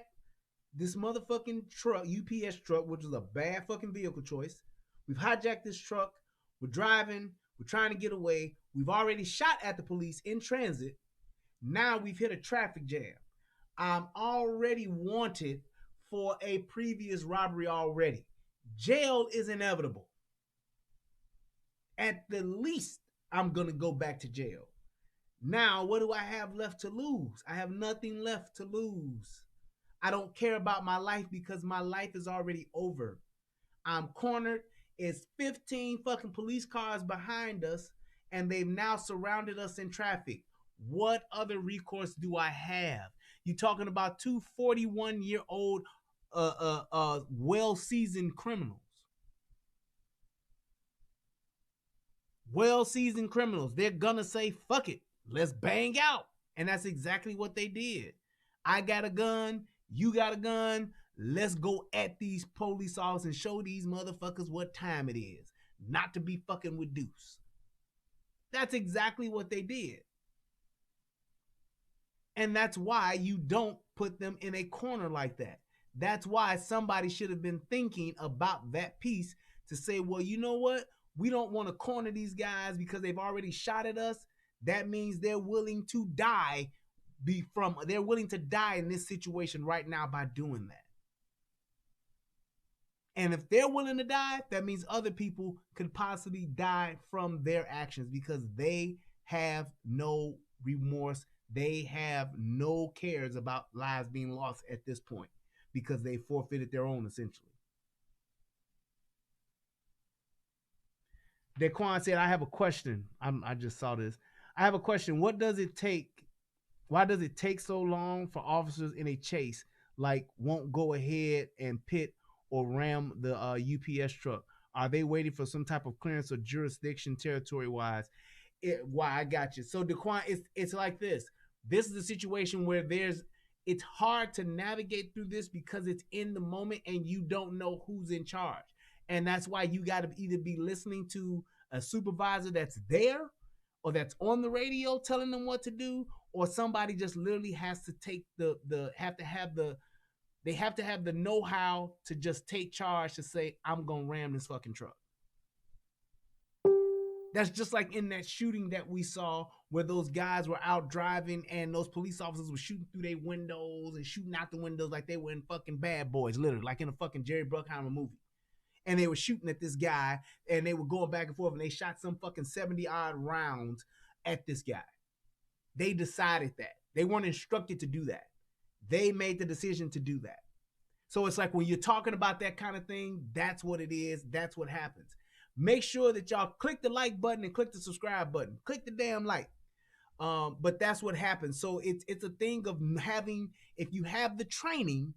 this motherfucking truck, UPS truck, which was a bad fucking vehicle choice. We've hijacked this truck. We're driving. We're trying to get away. We've already shot at the police in transit. Now we've hit a traffic jam. I'm already wanted for a previous robbery already. Jail is inevitable. At the least, I'm going to go back to jail. Now, what do I have left to lose? I have nothing left to lose. I don't care about my life because my life is already over. I'm cornered. It's 15 fucking police cars behind us, and they've now surrounded us in traffic. What other recourse do I have? You're talking about 2 41-year-old well-seasoned criminals. Well-seasoned criminals. They're gonna say, fuck it, let's bang out. And that's exactly what they did. I got a gun, you got a gun, let's go at these police officers and show these motherfuckers what time it is. Not to be fucking with Deuce. That's exactly what they did. And that's why you don't put them in a corner like that. That's why somebody should have been thinking about that piece to say, well, you know what? We don't want to corner these guys because they've already shot at us. That means they're willing to die they're willing to die in this situation right now by doing that. And if they're willing to die, that means other people could possibly die from their actions because they have no remorse. They have no cares about lives being lost at this point because they forfeited their own, essentially. Daquan said, I have a question. I just saw this. I have a question. What does it take? Why does it take so long for officers in a chase won't go ahead and pit or ram the UPS truck? Are they waiting for some type of clearance or jurisdiction territory-wise? Why, I got you. So, Daquan, it's like this. This is a situation where it's hard to navigate through this because it's in the moment and you don't know who's in charge. And that's why you got to either be listening to a supervisor that's there or that's on the radio telling them what to do, or somebody just literally has to take they have to have the know-how to just take charge to say, I'm going to ram this fucking truck. That's just like in that shooting that we saw where those guys were out driving and those police officers were shooting through their windows and shooting out the windows like they were in fucking Bad Boys, literally, like in a fucking Jerry Bruckheimer movie. And they were shooting at this guy and they were going back and forth and they shot some fucking 70-odd rounds at this guy. They decided that. They weren't instructed to do that. They made the decision to do that. So it's like when you're talking about that kind of thing, that's what it is. That's what happens. Make sure that y'all click the like button and click the subscribe button. Click the damn like. But that's what happens. So it's a thing of having, if you have the training,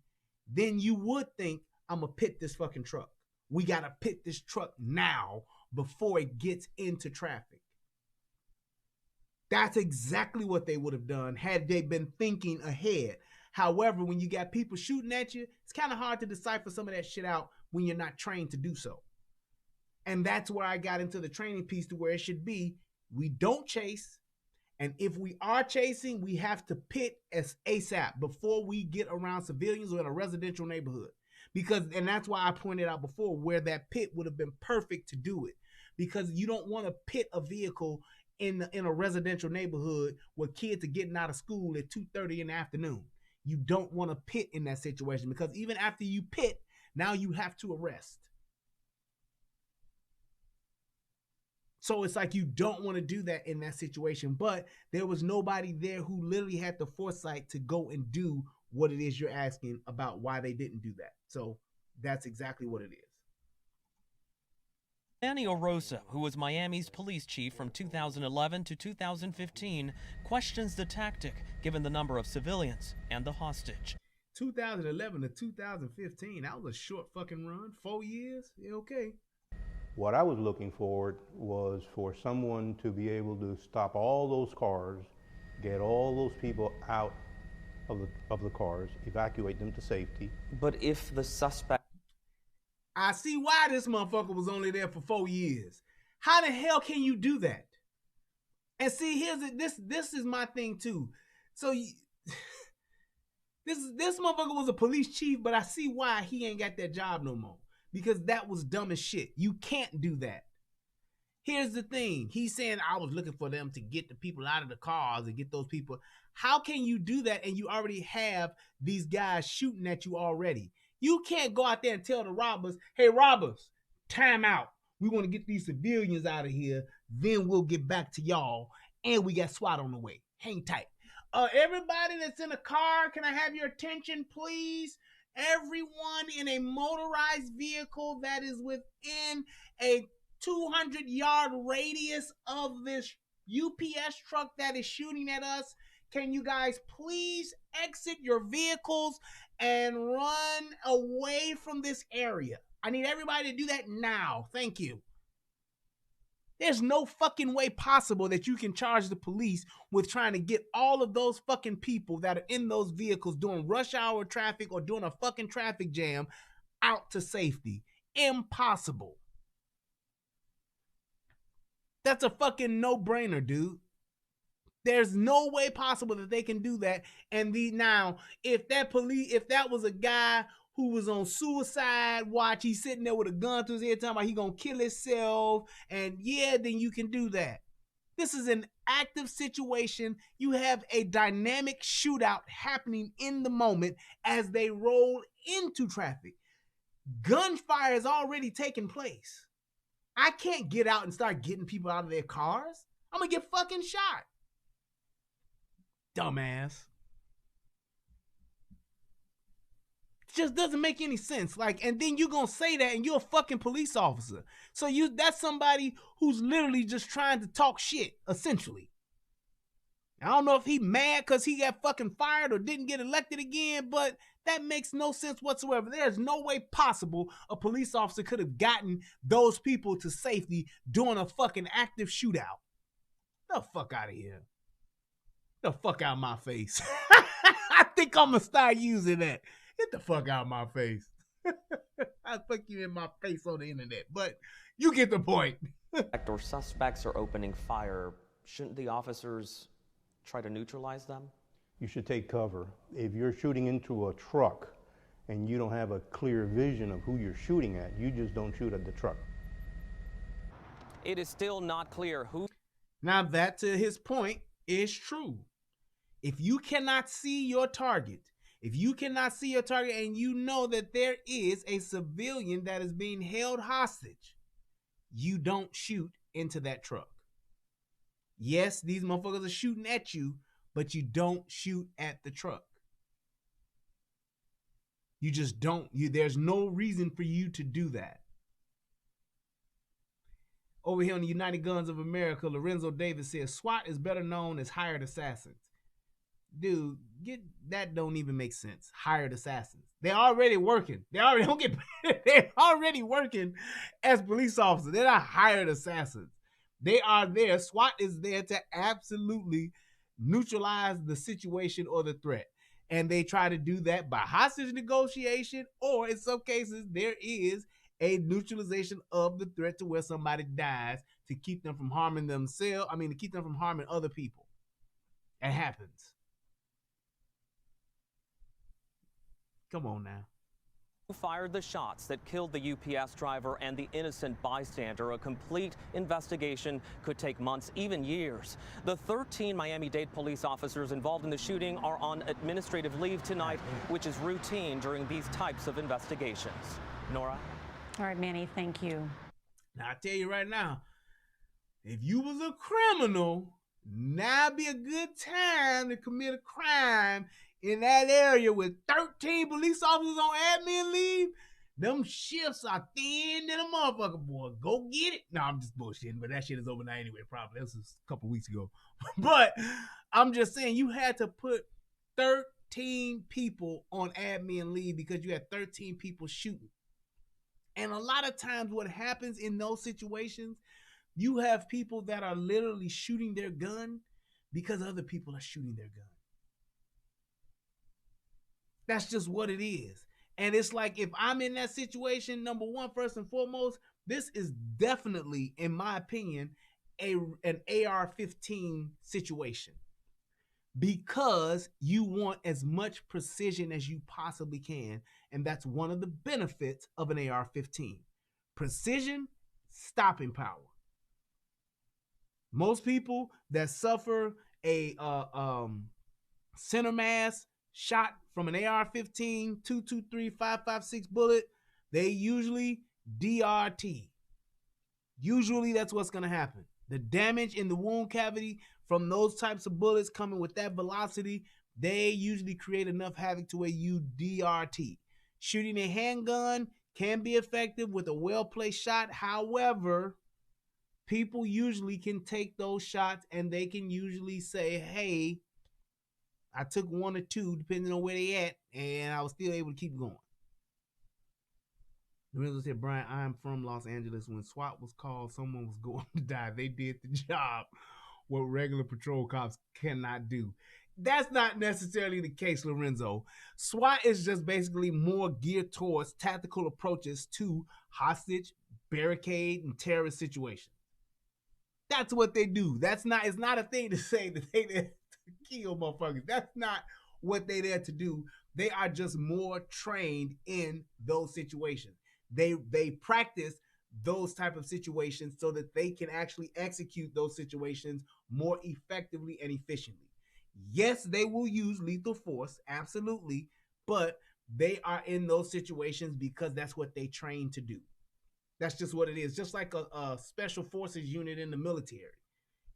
then you would think, I'm going to pit this fucking truck. We got to pit this truck now before it gets into traffic. That's exactly what they would have done had they been thinking ahead. However, when you got people shooting at you, it's kind of hard to decipher some of that shit out when you're not trained to do so. And that's where I got into the training piece to where it should be. We don't chase And if we are chasing, we have to pit as ASAP before we get around civilians or in a residential neighborhood. And that's why I pointed out before where that pit would have been perfect to do it. Because you don't want to pit a vehicle in a residential neighborhood where kids are getting out of school at 2:30 in the afternoon. You don't want to pit in that situation, because even after you pit, now you have to arrest. So it's like you don't want to do that in that situation, but there was nobody there who literally had the foresight to go and do what it is you're asking about why they didn't do that. So that's exactly what it is. Danny Orosa, who was Miami's police chief from 2011 to 2015, questions the tactic given the number of civilians and the hostage. 2011 to 2015, that was a short fucking run. 4 years? Yeah, okay. What I was looking for was for someone to be able to stop all those cars, get all those people out of the cars, evacuate them to safety. But if the suspect... I see why this motherfucker was only there for 4 years. How the hell can you do that? And see, this is my thing too. So this motherfucker was a police chief, but I see why he ain't got that job no more. Because that was dumb as shit. You can't do that. Here's the thing. He's saying I was looking for them to get the people out of the cars and get those people. How can you do that and you already have these guys shooting at you already? You can't go out there and tell the robbers, hey, robbers, time out. We want to get these civilians out of here. Then we'll get back to y'all. And we got SWAT on the way. Hang tight. Everybody that's in a car, can I have your attention, please? Everyone in a motorized vehicle that is within a 200-yard radius of this UPS truck that is shooting at us, can you guys please exit your vehicles and run away from this area? I need everybody to do that now. Thank you. There's no fucking way possible that you can charge the police with trying to get all of those fucking people that are in those vehicles doing rush hour traffic or doing a fucking traffic jam out to safety. Impossible. That's a fucking no-brainer, dude. There's no way possible that they can do that. And now, if that was a guy who was on suicide watch, he's sitting there with a gun to his head talking about he gonna kill himself, and yeah, then you can do that. This is an active situation. You have a dynamic shootout happening in the moment as they roll into traffic. Gunfire is already taking place. I can't get out and start getting people out of their cars. I'm gonna get fucking shot. Dumbass. Just doesn't make any sense. And then you're gonna say that and you're a fucking police officer. So that's somebody who's literally just trying to talk shit, essentially. I don't know if he mad because he got fucking fired or didn't get elected again, but that makes no sense whatsoever. There's no way possible a police officer could have gotten those people to safety during a fucking active shootout. The fuck out of here. The fuck out of my face. I think I'm gonna start using that. Get the fuck out of my face. I'll fuck you in my face on the internet, but you get the point. or suspects are opening fire, shouldn't the officers try to neutralize them? You should take cover. If you're shooting into a truck and you don't have a clear vision of who you're shooting at, you just don't shoot at the truck. It is still not clear who... Now that, to his point, is true. If you cannot see your target, and you know that there is a civilian that is being held hostage, you don't shoot into that truck. Yes, these motherfuckers are shooting at you, but you don't shoot at the truck. You just don't. There's no reason for you to do that. Over here on the United Guns of America, Lorenzo Davis says SWAT is better known as hired assassins. Dude, that don't even make sense. Hired assassins. They're already working. They're already working as police officers. They're not hired assassins. They are there. SWAT is there to absolutely neutralize the situation or the threat. And they try to do that by hostage negotiation, or in some cases, there is a neutralization of the threat to where somebody dies to keep them from harming themselves. To keep them from harming other people. It happens. Come on now. Who fired the shots that killed the UPS driver and the innocent bystander? A complete investigation could take months, even years. The 13 Miami-Dade police officers involved in the shooting are on administrative leave tonight, which is routine during these types of investigations. Nora? All right, Manny, thank you. Now, I tell you right now, if you was a criminal, now'd be a good time to commit a crime in that area with 13 police officers on admin leave. Them shifts are thin than a motherfucker, boy. Go get it. No, I'm just bullshitting, but that shit is over now anyway, probably. This was a couple weeks ago. But I'm just saying, you had to put 13 people on admin leave because you had 13 people shooting. And a lot of times what happens in those situations, you have people that are literally shooting their gun because other people are shooting their gun. That's just what it is. And it's like, if I'm in that situation, number one, first and foremost, this is definitely, in my opinion, an AR-15 situation. Because you want as much precision as you possibly can. And that's one of the benefits of an AR-15. Precision, stopping power. Most people that suffer a center mass shot from an AR-15, 223, 5.56 bullet, they usually DRT. Usually that's what's going to happen. The damage in the wound cavity from those types of bullets coming with that velocity, they usually create enough havoc to where you DRT. Shooting a handgun can be effective with a well-placed shot. However, people usually can take those shots and they can usually say, hey, I took one or two, depending on where they at, and I was still able to keep going. Lorenzo said, Brian, I'm from Los Angeles. When SWAT was called, someone was going to die. They did the job what regular patrol cops cannot do. That's not necessarily the case, Lorenzo. SWAT is just basically more geared towards tactical approaches to hostage, barricade, and terrorist situations. That's what they do. It's not a thing to say that they there to kill motherfuckers. That's not what they're there to do. They are just more trained in those situations. They practice those type of situations so that they can actually execute those situations more effectively and efficiently. Yes, they will use lethal force, absolutely, but they are in those situations because that's what they train to do. That's just what it is. Just like a special forces unit in the military.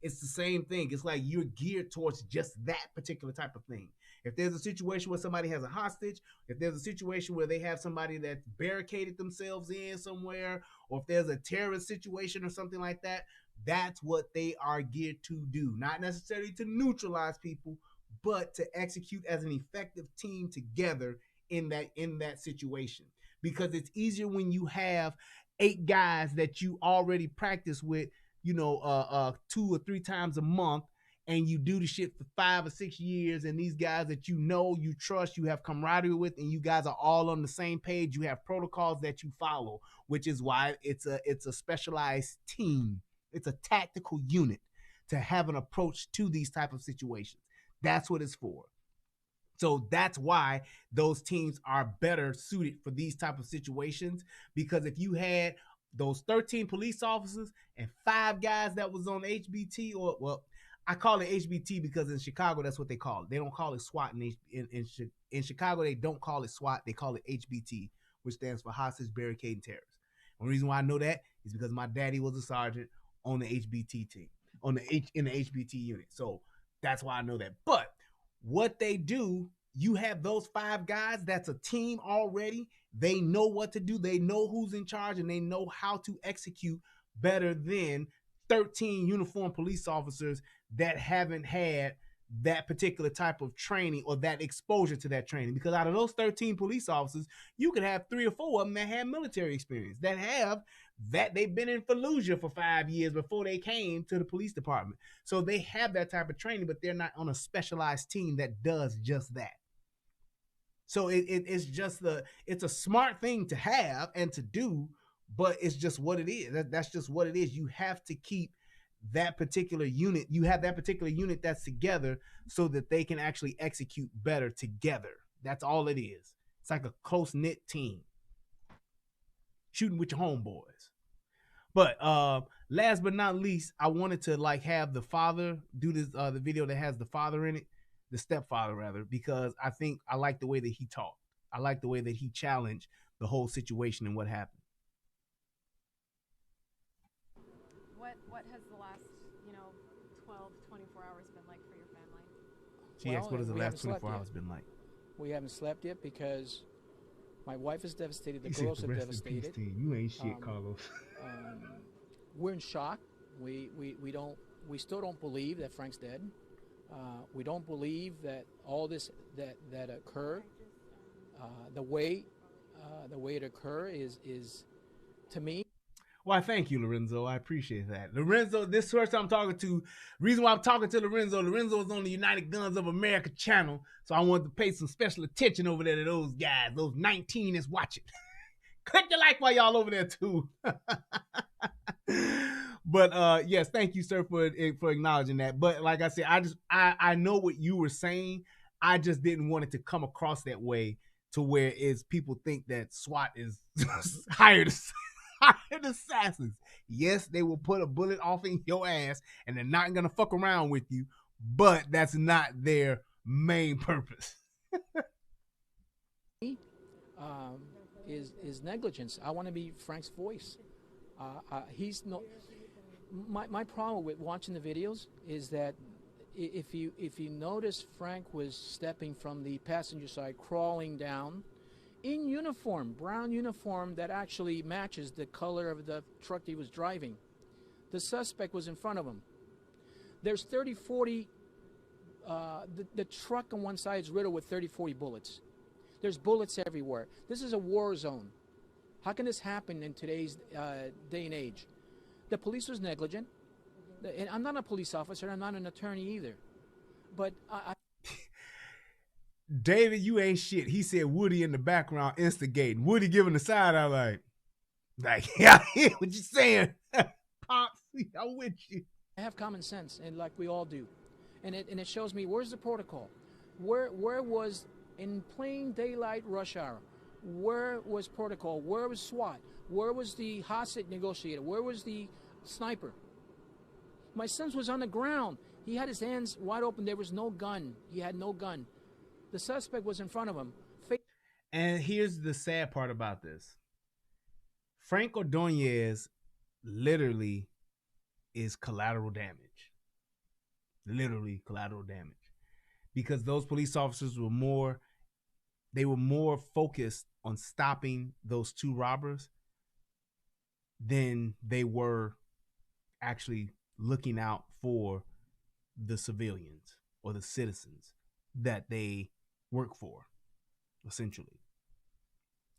It's the same thing. It's like you're geared towards just that particular type of thing. If there's a situation where somebody has a hostage, if there's a situation where they have somebody that's barricaded themselves in somewhere, or if there's a terrorist situation or something like that, that's what they are geared to do. Not necessarily to neutralize people, but to execute as an effective team together in that situation. Because it's easier when you have 8 guys that you already practice with, 2 or 3 times a month, and you do the shit for 5 or 6 years, and these guys that you know, you trust, you have camaraderie with, and you guys are all on the same page. You have protocols that you follow, which is why it's a specialized team. It's a tactical unit to have an approach to these type of situations. That's what it's for. So that's why those teams are better suited for these type of situations, because if you had those 13 police officers and 5 guys that was on HBT, or, well, I call it HBT because in Chicago, that's what they call it. They don't call it SWAT. In Chicago, they don't call it SWAT. They call it HBT, which stands for Hostage, Barricade, and Terrorist. And the reason why I know that is because my daddy was a sergeant on the HBT team, in the HBT unit. So that's why I know that. But what they do, you have those 5 guys, that's a team already. They know what to do. They know who's in charge, and they know how to execute better than 13 uniformed police officers that haven't had that particular type of training or that exposure to that training. Because out of those 13 police officers, you could have 3 or 4 of them that have military experience, that they've been in Fallujah for 5 years before they came to the police department. So they have that type of training, but they're not on a specialized team that does just that. So it's a smart thing to have and to do, but it's just what it is. That's just what it is. You have to keep that particular unit, you have that particular unit that's together so that they can actually execute better together. That's all it is. It's like a close-knit team. Shooting with your homeboys. But last but not least, I wanted to like have the father do this the video that has the father in it, the stepfather rather, because I think I like the way that he talked. I like the way that he challenged the whole situation and what happened. What has the last, 12, 24 hours been like for your family? She asked, what has the last 24 hours been like? We haven't slept yet because my wife is devastated. The He girls said are the rest in devastated. peace, team. You ain't shit, Carlos. We're in shock. We still don't believe that Frank's dead. We don't believe that all this that occurred. The way it occurred is to me. Well, thank you, Lorenzo. I appreciate that. Lorenzo, this first time I'm talking to, reason why I'm talking to Lorenzo is on the United Guns of America channel, so I wanted to pay some special attention over there to those guys, those 19 that's watching. Click the like while y'all over there too. But yes, thank you, sir, for acknowledging that. But like I said, I know what you were saying. I just didn't want it to come across that way to where is people think that SWAT is hired assassins. Yes, they will put a bullet off in your ass and they're not gonna fuck around with you, but that's not their main purpose. Is negligence. I want to be Frank's voice. He's no. My problem with watching the videos is that if you notice, Frank was stepping from the passenger side, crawling down, in uniform, brown uniform that actually matches the color of the truck he was driving. The suspect was in front of him. There's 30, 40. The truck on one side is riddled with 30, 40 bullets. There's bullets everywhere. This is a war zone. How can this happen in today's day and age? The police was negligent. And I'm not a police officer. I'm not an attorney either. But David, you ain't shit. He said Woody in the background instigating. Woody giving the side eye like, yeah, I hear what you saying. Pops, I'm with you. I have common sense, and like we all do. And it shows me, where's the protocol? Where was, in plain daylight rush hour, where was protocol? Where was SWAT? Where was the hostage negotiator? Where was the sniper? My son was on the ground. He had his hands wide open. There was no gun. He had no gun. The suspect was in front of him. And here's the sad part about this. Frank Ordonez literally is collateral damage. Literally collateral damage. Because those police officers were more focused on stopping those two robbers than they were actually looking out for the civilians or the citizens that they work for, essentially.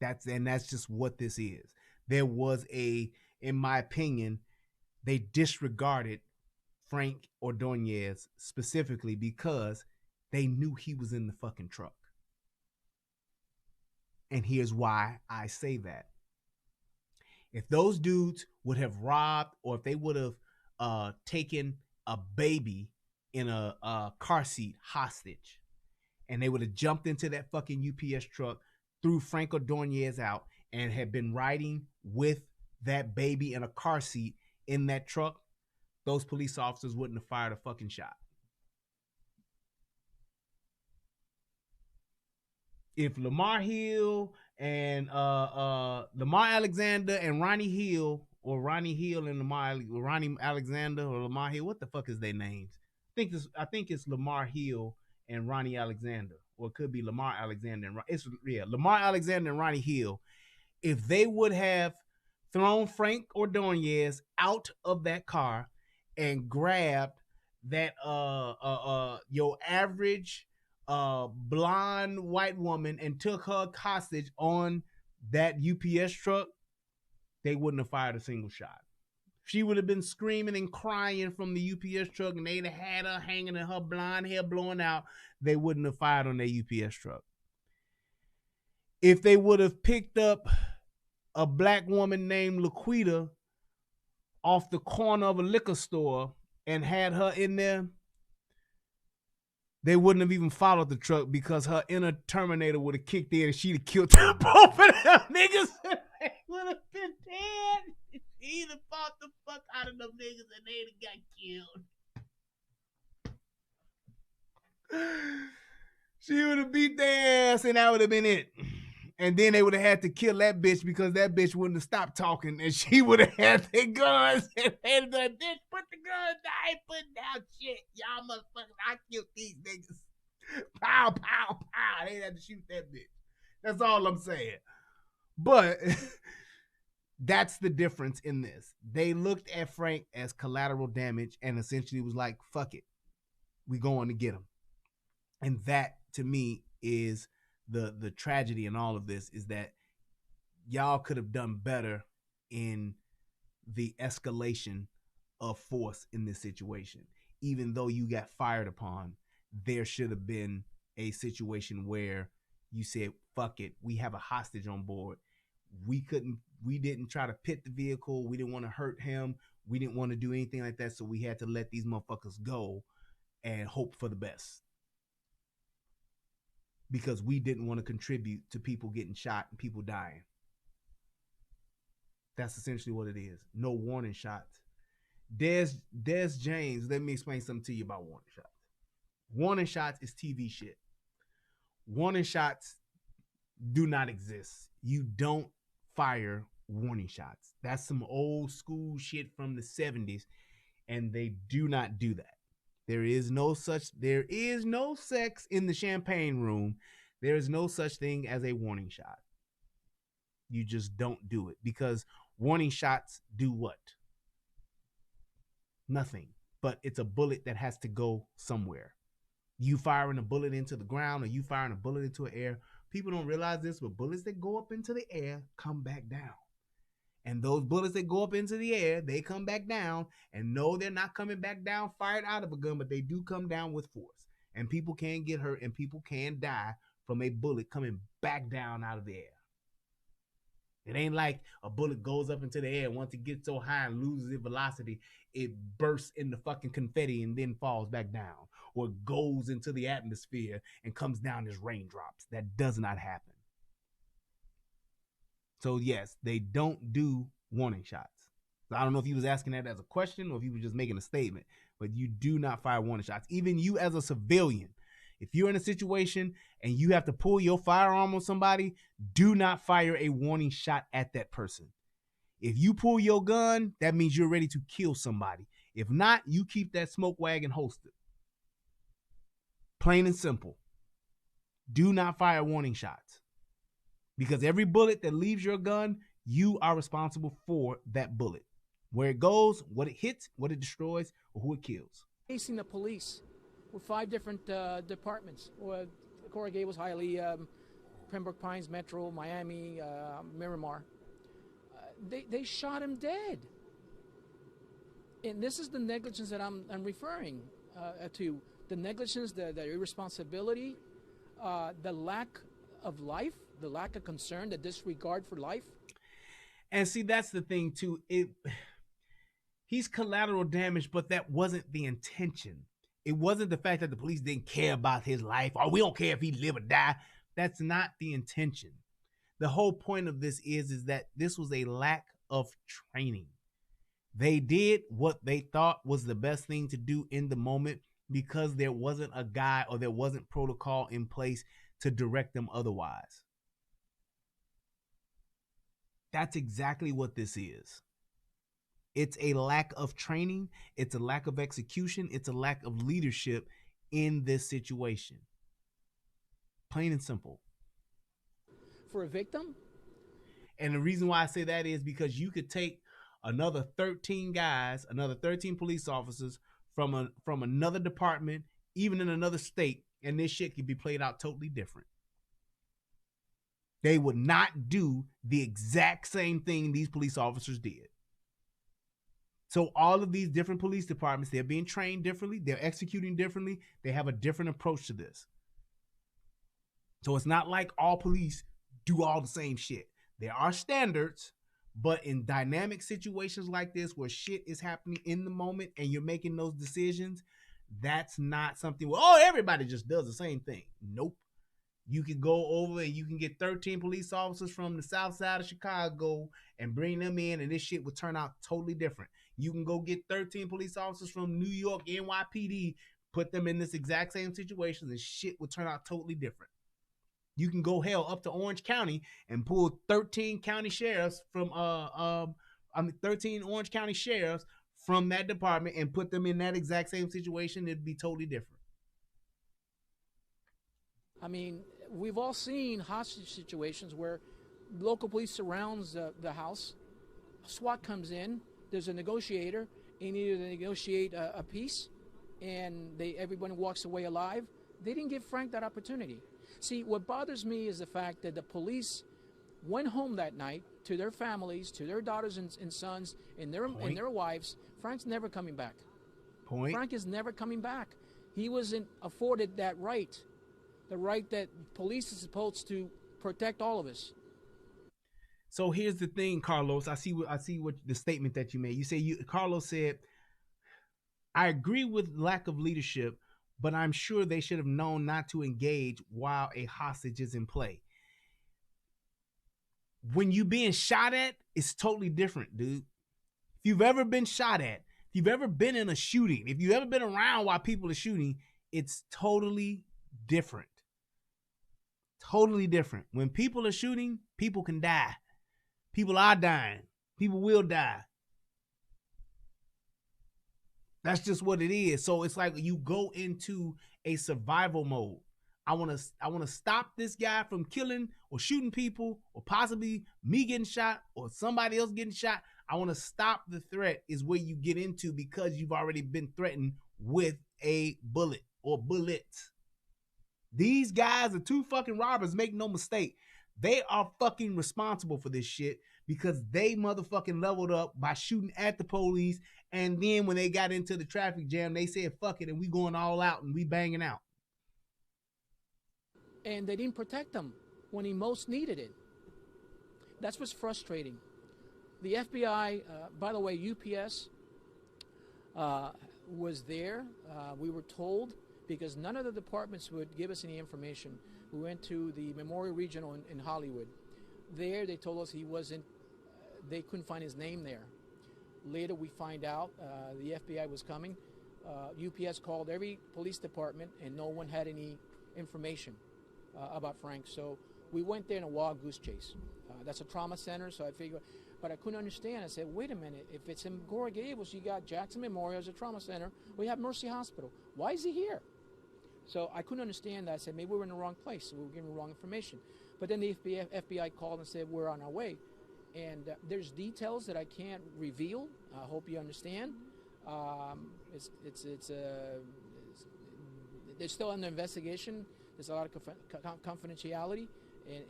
That's just what this is. There was in my opinion, they disregarded Frank Ordonez specifically because they knew he was in the fucking truck. And here's why I say that. If those dudes would have robbed, or if they would have taken a baby in a car seat hostage, and they would have jumped into that fucking UPS truck, threw Frank Ordonez out, and had been riding with that baby in a car seat in that truck, those police officers wouldn't have fired a fucking shot. If Lamar Hill and Lamar Alexander and Ronnie Hill, or Ronnie Hill and Ronnie Alexander or Lamar Hill, what the fuck is their names? I think it's Lamar Hill and Ronnie Alexander, or it could be Lamar Alexander and Lamar Alexander and Ronnie Hill. If they would have thrown Frank Ordonez out of that car and grabbed that your average blonde white woman and took her hostage on that UPS truck, they wouldn't have fired a single shot. She would have been screaming and crying from the UPS truck, and they'd have had her hanging and her blonde hair blowing out. They wouldn't have fired on their UPS truck. If they would have picked up a black woman named Laquita off the corner of a liquor store and had her in there, they wouldn't have even followed the truck because her inner Terminator would have kicked in and she'd have killed both of them niggas. They would have been dead. She either fought the fuck out of them niggas and they'd have got killed. She would have beat their ass and that would have been it. And then they would have had to kill that bitch because that bitch wouldn't have stopped talking and she would have had their guns and they'd have been, bitch, put the guns down. I ain't putting down shit. Y'all motherfuckers, I killed these niggas. Pow, pow, pow. They had to shoot that bitch. That's all I'm saying. But that's the difference in this. They looked at Frank as collateral damage and essentially was like, fuck it. We going to get him. And that, to me, is the tragedy in all of this, is that y'all could have done better in the escalation of force in this situation. Even though you got fired upon, there should have been a situation where you said, fuck it, we have a hostage on board. We didn't try to pit the vehicle. We didn't want to hurt him. We didn't want to do anything like that. So we had to let these motherfuckers go and hope for the best. Because we didn't want to contribute to people getting shot and people dying. That's essentially what it is. No warning shots. Des James, let me explain something to you about warning shots. Warning shots is TV shit. Warning shots do not exist. You don't fire warning shots. That's some old school shit from the 70s, and they do not do that. There is no sex in the champagne room. There is no such thing as a warning shot. You just don't do it because warning shots do what? Nothing. But it's a bullet that has to go somewhere. You firing a bullet into the ground or you firing a bullet into the air. People don't realize this, but bullets that go up into the air come back down. And those bullets that go up into the air, they come back down. And no, they're not coming back down fired out of a gun, but they do come down with force. And people can get hurt and people can die from a bullet coming back down out of the air. It ain't like a bullet goes up into the air. Once it gets so high and loses its velocity, it bursts into fucking confetti and then falls back down. Or goes into the atmosphere and comes down as raindrops. That does not happen. So yes, they don't do warning shots. So I don't know if he was asking that as a question or if he was just making a statement, but you do not fire warning shots. Even you as a civilian, if you're in a situation and you have to pull your firearm on somebody, do not fire a warning shot at that person. If you pull your gun, that means you're ready to kill somebody. If not, you keep that smoke wagon holstered. Plain and simple. Do not fire warning shots. Because every bullet that leaves your gun, you are responsible for that bullet. Where it goes, what it hits, what it destroys, or who it kills. Facing the police with 5 different departments. Coral Gables, Hialeah, Pembroke Pines, Metro, Miami, Miramar. They shot him dead. And this is the negligence that I'm referring to. The negligence, the irresponsibility, the lack of life, the lack of concern, the disregard for life. And see, that's the thing too. He's collateral damage, but that wasn't the intention. It wasn't the fact that the police didn't care about his life, or we don't care if he live or die. That's not the intention. The whole point of this is that this was a lack of training. They did what they thought was the best thing to do in the moment because there wasn't a guy or there wasn't protocol in place to direct them otherwise. That's exactly what this is. It's a lack of training. It's a lack of execution. It's a lack of leadership in this situation. Plain and simple. For a victim? And the reason why I say that is because you could take another 13 guys, another 13 police officers from another department, even in another state, and this shit could be played out totally different. They would not do the exact same thing these police officers did. So all of these different police departments, they're being trained differently. They're executing differently. They have a different approach to this. So it's not like all police do all the same shit. There are standards, But in dynamic situations like this where shit is happening in the moment and you're making those decisions, that's not something where, oh, everybody just does the same thing. Nope. You can go over and you can get 13 police officers from the south side of Chicago and bring them in, and this shit would turn out totally different. You can go get 13 police officers from New York, NYPD, put them in this exact same situation, and shit would turn out totally different. You can go up to Orange County and pull 13 county sheriffs from 13 Orange County sheriffs from that department and put them in that exact same situation. It'd be totally different. I mean, we've all seen hostage situations where local police surrounds the house, SWAT comes in, there's a negotiator, and either they negotiate a peace, and everyone walks away alive. They didn't give Frank that opportunity. See, what bothers me is the fact that the police went home that night to their families, to their daughters and sons, and their wives. Frank's never coming back. Frank is never coming back. He wasn't afforded that right, the right that police is supposed to protect all of us. So here's the thing, Carlos. I see what the statement that you made. You say Carlos said, I agree with lack of leadership, but I'm sure they should have known not to engage while a hostage is in play. When you being shot at, it's totally different, dude. If you've ever been shot at, if you've ever been in a shooting, if you've ever been around while people are shooting, it's totally different. Totally different. When people are shooting, people can die. People are dying. People will die. That's just what it is. So it's like you go into a survival mode. I want to stop this guy from killing or shooting people, or possibly me getting shot or somebody else getting shot. I want to stop the threat is where you get into, because you've already been threatened with a bullet or bullets. These guys are two fucking robbers, make no mistake. They are fucking responsible for this shit because they motherfucking leveled up by shooting at the police, and then when they got into the traffic jam, they said fuck it and we going all out and we banging out. And they didn't protect him when he most needed it. That's what's frustrating. The FBI, by the way, UPS was there. We were told, because none of the departments would give us any information. We went to the Memorial Regional in Hollywood. There, they told us he wasn't, they couldn't find his name there. Later, we find out the FBI was coming. UPS called every police department, and no one had any information about Frank. So we went there in a wild goose chase. That's a trauma center, so I figured, but I couldn't understand. I said, wait a minute, if it's in Coral Gables, you got Jackson Memorial as a trauma center, we have Mercy Hospital. Why is he here? So I couldn't understand that. I said, maybe we were in the wrong place, so we were giving the wrong information. But then the FBI called and said, we're on our way. And there's details that I can't reveal. I hope you understand. They're still under investigation. There's a lot of confidentiality,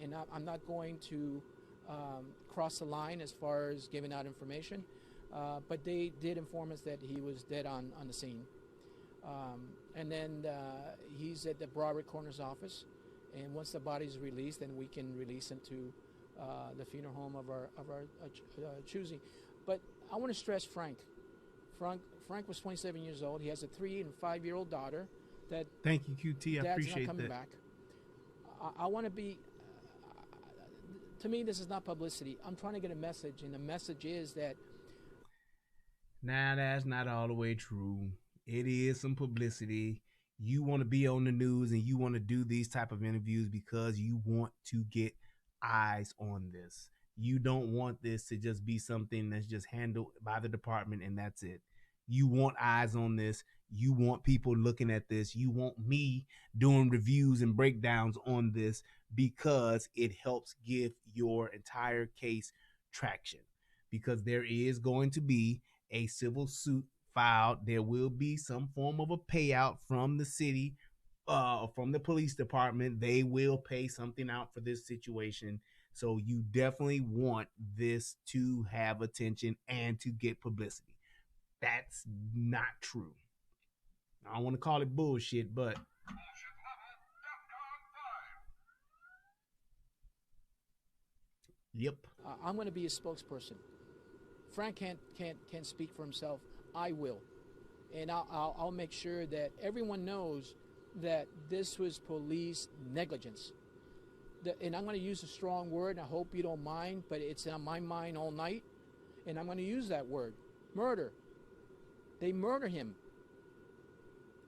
and I'm not going to cross the line as far as giving out information. But they did inform us that he was dead on the scene. And then he's at the Broadway Coroner's office, and once the body's released, then we can release him to the funeral home of our choosing. But I want to stress Frank. Frank was 27 years old. He has a 3- and 5-year-old daughter. That thank you, QT. I appreciate not coming that. Back. I want to be. To me, this is not publicity. I'm trying to get a message, and the message is that. Nah, that's not all the way true. It is some publicity. You want to be on the news and you want to do these type of interviews because you want to get eyes on this. You don't want this to just be something that's just handled by the department and that's it. You want eyes on this. You want people looking at this. You want me doing reviews and breakdowns on this because it helps give your entire case traction. Because there is going to be a civil suit filed. There will be some form of a payout from the city, from the police department. They will pay something out for this situation. So you definitely want this to have attention and to get publicity. That's not true. I don't want to call it bullshit, but Yep. I'm going to be a spokesperson. Frank can't speak for himself. I will, and I'll make sure that everyone knows that this was police negligence. And I'm going to use a strong word, and I hope you don't mind, but it's on my mind all night, and I'm going to use that word: murder. They murder him,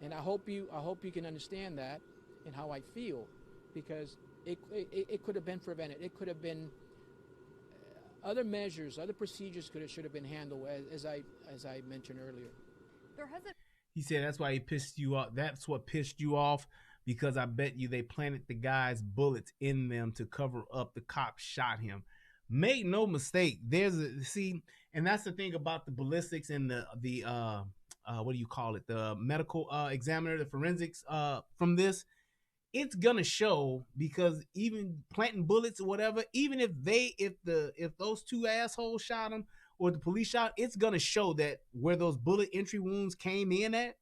and I hope you can understand that and how I feel, because it could have been prevented. It could have been other measures, other procedures should have been handled, as I mentioned earlier. There hasn't. He said that's why he pissed you off. That's what pissed you off, because I bet you they planted the guy's bullets in them to cover up the cops shot him. Make no mistake, and that's the thing about the ballistics and the what do you call it? The medical examiner, the forensics from this. It's gonna show, because even planting bullets or whatever, even if those two assholes shot him or the police shot, it's gonna show that where those bullet entry wounds came in at.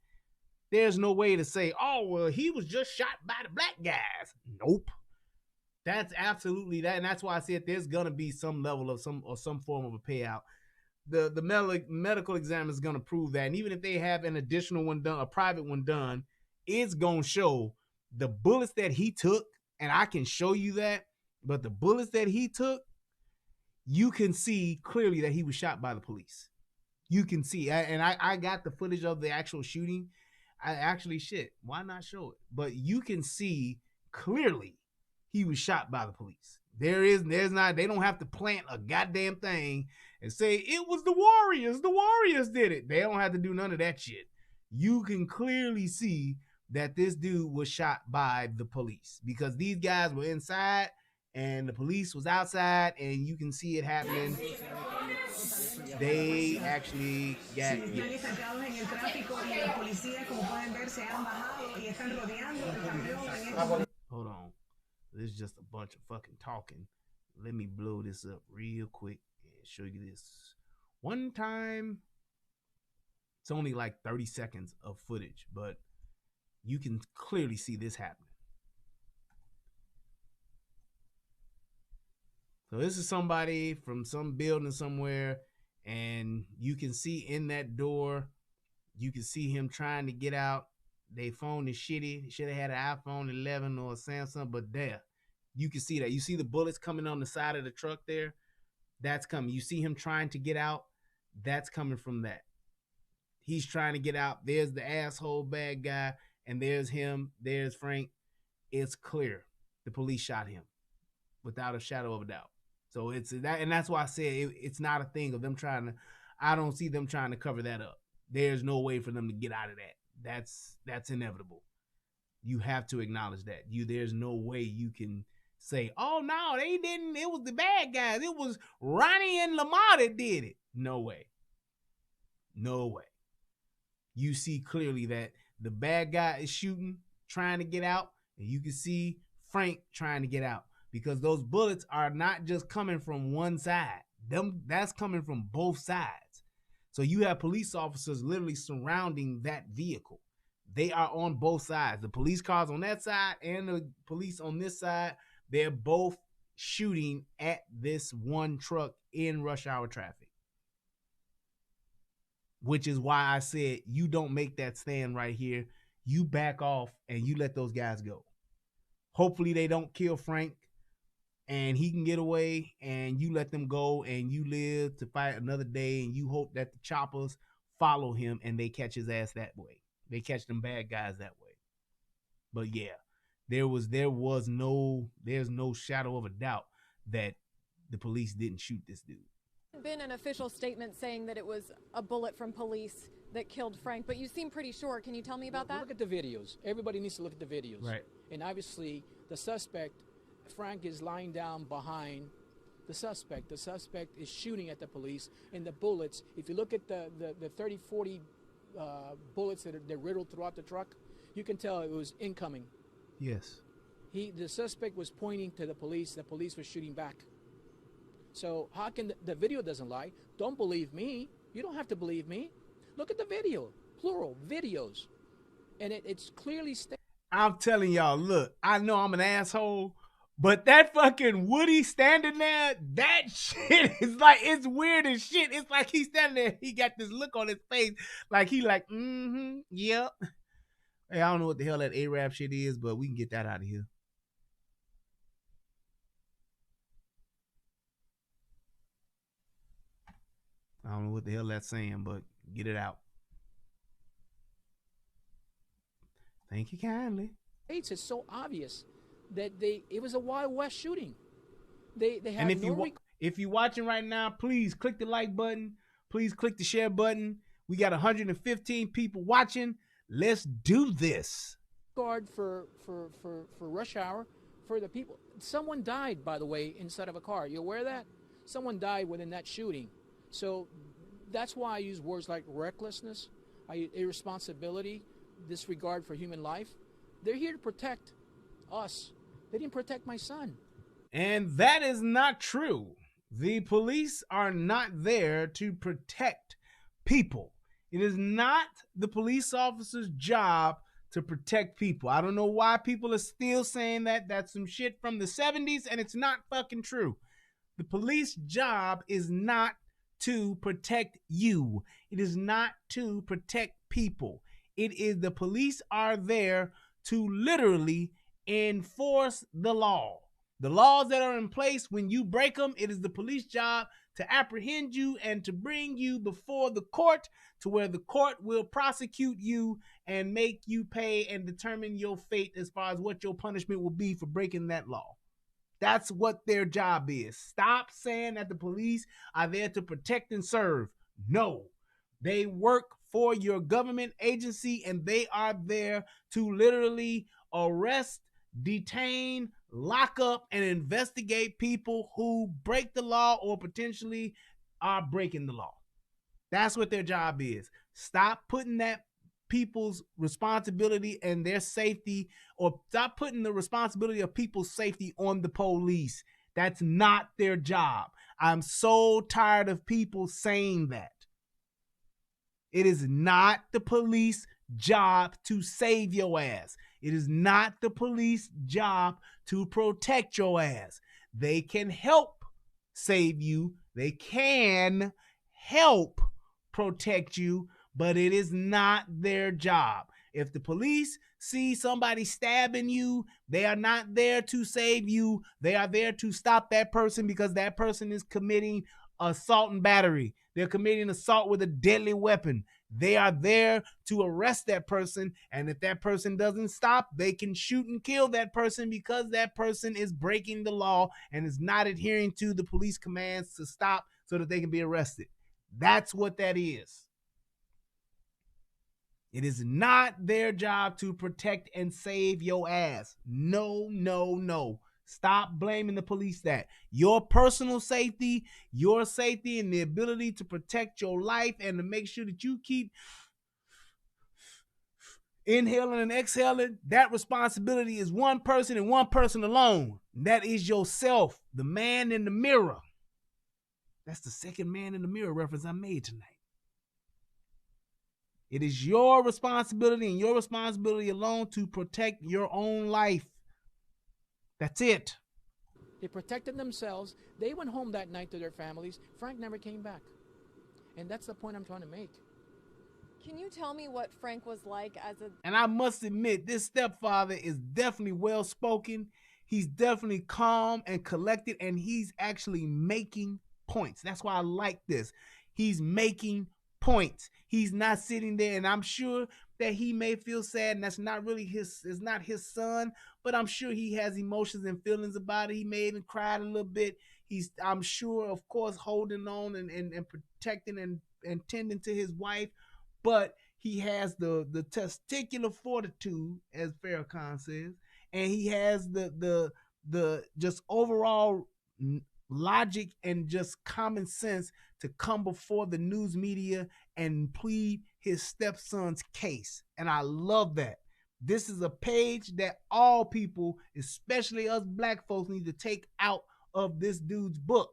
There's no way to say, oh well, he was just shot by the black guys. Nope. That's absolutely that, and that's why I said there's gonna be some level of some form of a payout. The medical examiner is gonna prove that, and even if they have an additional one done, a private one done, it's gonna show the bullets that he took, and I can show you that, but the bullets that he took, you can see clearly that he was shot by the police. You can see, and I got the footage of the actual shooting. Why not show it? But you can see clearly he was shot by the police. There's not, they don't have to plant a goddamn thing and say it was the Warriors did it. They don't have to do none of that shit. You can clearly see that this dude was shot by the police, because these guys were inside and the police was outside, and you can see it happening. They actually got Hold on. This is just a bunch of fucking talking. Let me blow this up real quick and show you this. One time, it's only like 30 seconds of footage, but you can clearly see this happening. So this is somebody from some building somewhere, and you can see in that door, you can see him trying to get out. Their phone is shitty. They should have had an iPhone 11 or a Samsung, but there, you can see that. You see the bullets coming on the side of the truck there? That's coming. You see him trying to get out? That's coming from that. He's trying to get out. There's the asshole bad guy, and there's him. There's Frank. It's clear. The police shot him without a shadow of a doubt. So it's that, and that's why I said it's not a thing of them trying to, I don't see them trying to cover that up. There's no way for them to get out of that. That's inevitable. You have to acknowledge that. There's no way you can say, oh no, they didn't, it was the bad guys. It was Ronnie and Lamar that did it. No way. No way. You see clearly that the bad guy is shooting, trying to get out, and you can see Frank trying to get out, because those bullets are not just coming from one side. That's coming from both sides. So you have police officers literally surrounding that vehicle. They are on both sides. The police cars on that side and the police on this side, they're both shooting at this one truck in rush hour traffic. Which is why I said, you don't make that stand right here. You back off and you let those guys go. Hopefully they don't kill Frank and he can get away, and you let them go and you live to fight another day, and you hope that the choppers follow him and they catch his ass that way. They catch them bad guys that way. But yeah, there's no shadow of a doubt that the police didn't shoot this dude. Been an official statement saying that it was a bullet from police that killed Frank, but you seem pretty sure. Can you tell me about that? Look at the videos. Everybody needs to look at the videos. Right. And obviously, the suspect, Frank, is lying down behind the suspect. The suspect is shooting at the police, and the bullets, if you look at the 30, 40 bullets that riddled throughout the truck, you can tell it was incoming. Yes. The suspect was pointing to the police was shooting back. So how can the video doesn't lie? Don't believe me. You don't have to believe me. Look at the video, plural, videos. And it's clearly stated. I'm telling y'all, look, I know I'm an asshole, But that fucking Woody standing there, that shit is like, it's weird as shit. It's like he's standing there, he got this look on his face, like he like, yep. Hey, I don't know what the hell that Arab shit is, but we can get that out of here. I don't know what the hell that's saying, but get it out. Thank you kindly. It's so obvious that it was a Wild West shooting. They have And if you're watching right now, please click the like button. Please click the share button. We got 115 people watching. Let's do this. regard for rush hour for the people. Someone died, by the way, inside of a car. You aware of that? Someone died within that shooting. So that's why I use words like recklessness, irresponsibility, disregard for human life. They're here to protect us. They didn't protect my son. And that is not true. The police are not there to protect people. It is not the police officer's job to protect people. I don't know why people are still saying that. That's some shit from the 70s, and it's not fucking true. The police job is not to protect you. It is not to protect people. It is the police are there to literally enforce the law. The laws that are in place, when you break them, it is the police job to apprehend you and to bring you before the court, to where the court will prosecute you and make you pay and determine your fate as far as what your punishment will be for breaking that law. That's what their job is. Stop saying that the police are there to protect and serve. No, they work for your government agency, and they are there to literally arrest, detain, lock up, and investigate people who break the law or potentially are breaking the law. That's what their job is. Stop putting that people's responsibility and their safety, or stop putting the responsibility of people's safety on the police. That's not their job. I'm so tired of people saying that. It is not the police job to save your ass. It is not the police job to protect your ass. They can help save you. They can help protect you, but it is not their job. If the police see somebody stabbing you, they are not there to save you. They are there to stop that person because that person is committing assault and battery. They're committing assault with a deadly weapon. They are there to arrest that person, and if that person doesn't stop, they can shoot and kill that person because that person is breaking the law and is not adhering to the police commands to stop so that they can be arrested. That's what that is. It is not their job to protect and save your ass. No, no, no. Stop blaming the police that. Your personal safety, your safety, and the ability to protect your life and to make sure that you keep inhaling and exhaling, that responsibility is one person and one person alone. That is yourself, the man in the mirror. That's the second man in the mirror reference I made tonight. It is your responsibility and your responsibility alone to protect your own life. That's it. They protected themselves. They went home that night to their families. Frank never came back. And that's the point I'm trying to make. Can you tell me what Frank was like as a... And I must admit, this stepfather is definitely well-spoken. He's definitely calm and collected, and he's actually making points. That's why I like this. He's making points. He's not sitting there, and I'm sure that he may feel sad, and that's not really it's not his son, but I'm sure he has emotions and feelings about it. He may even cried a little bit. I'm sure, of course, holding on and protecting and tending to his wife, but he has the testicular fortitude, as Farrakhan says, and he has the just overall logic and just common sense to come before the news media and plead his stepson's case. And I love that. This is a page that all people, especially us black folks, need to take out of this dude's book.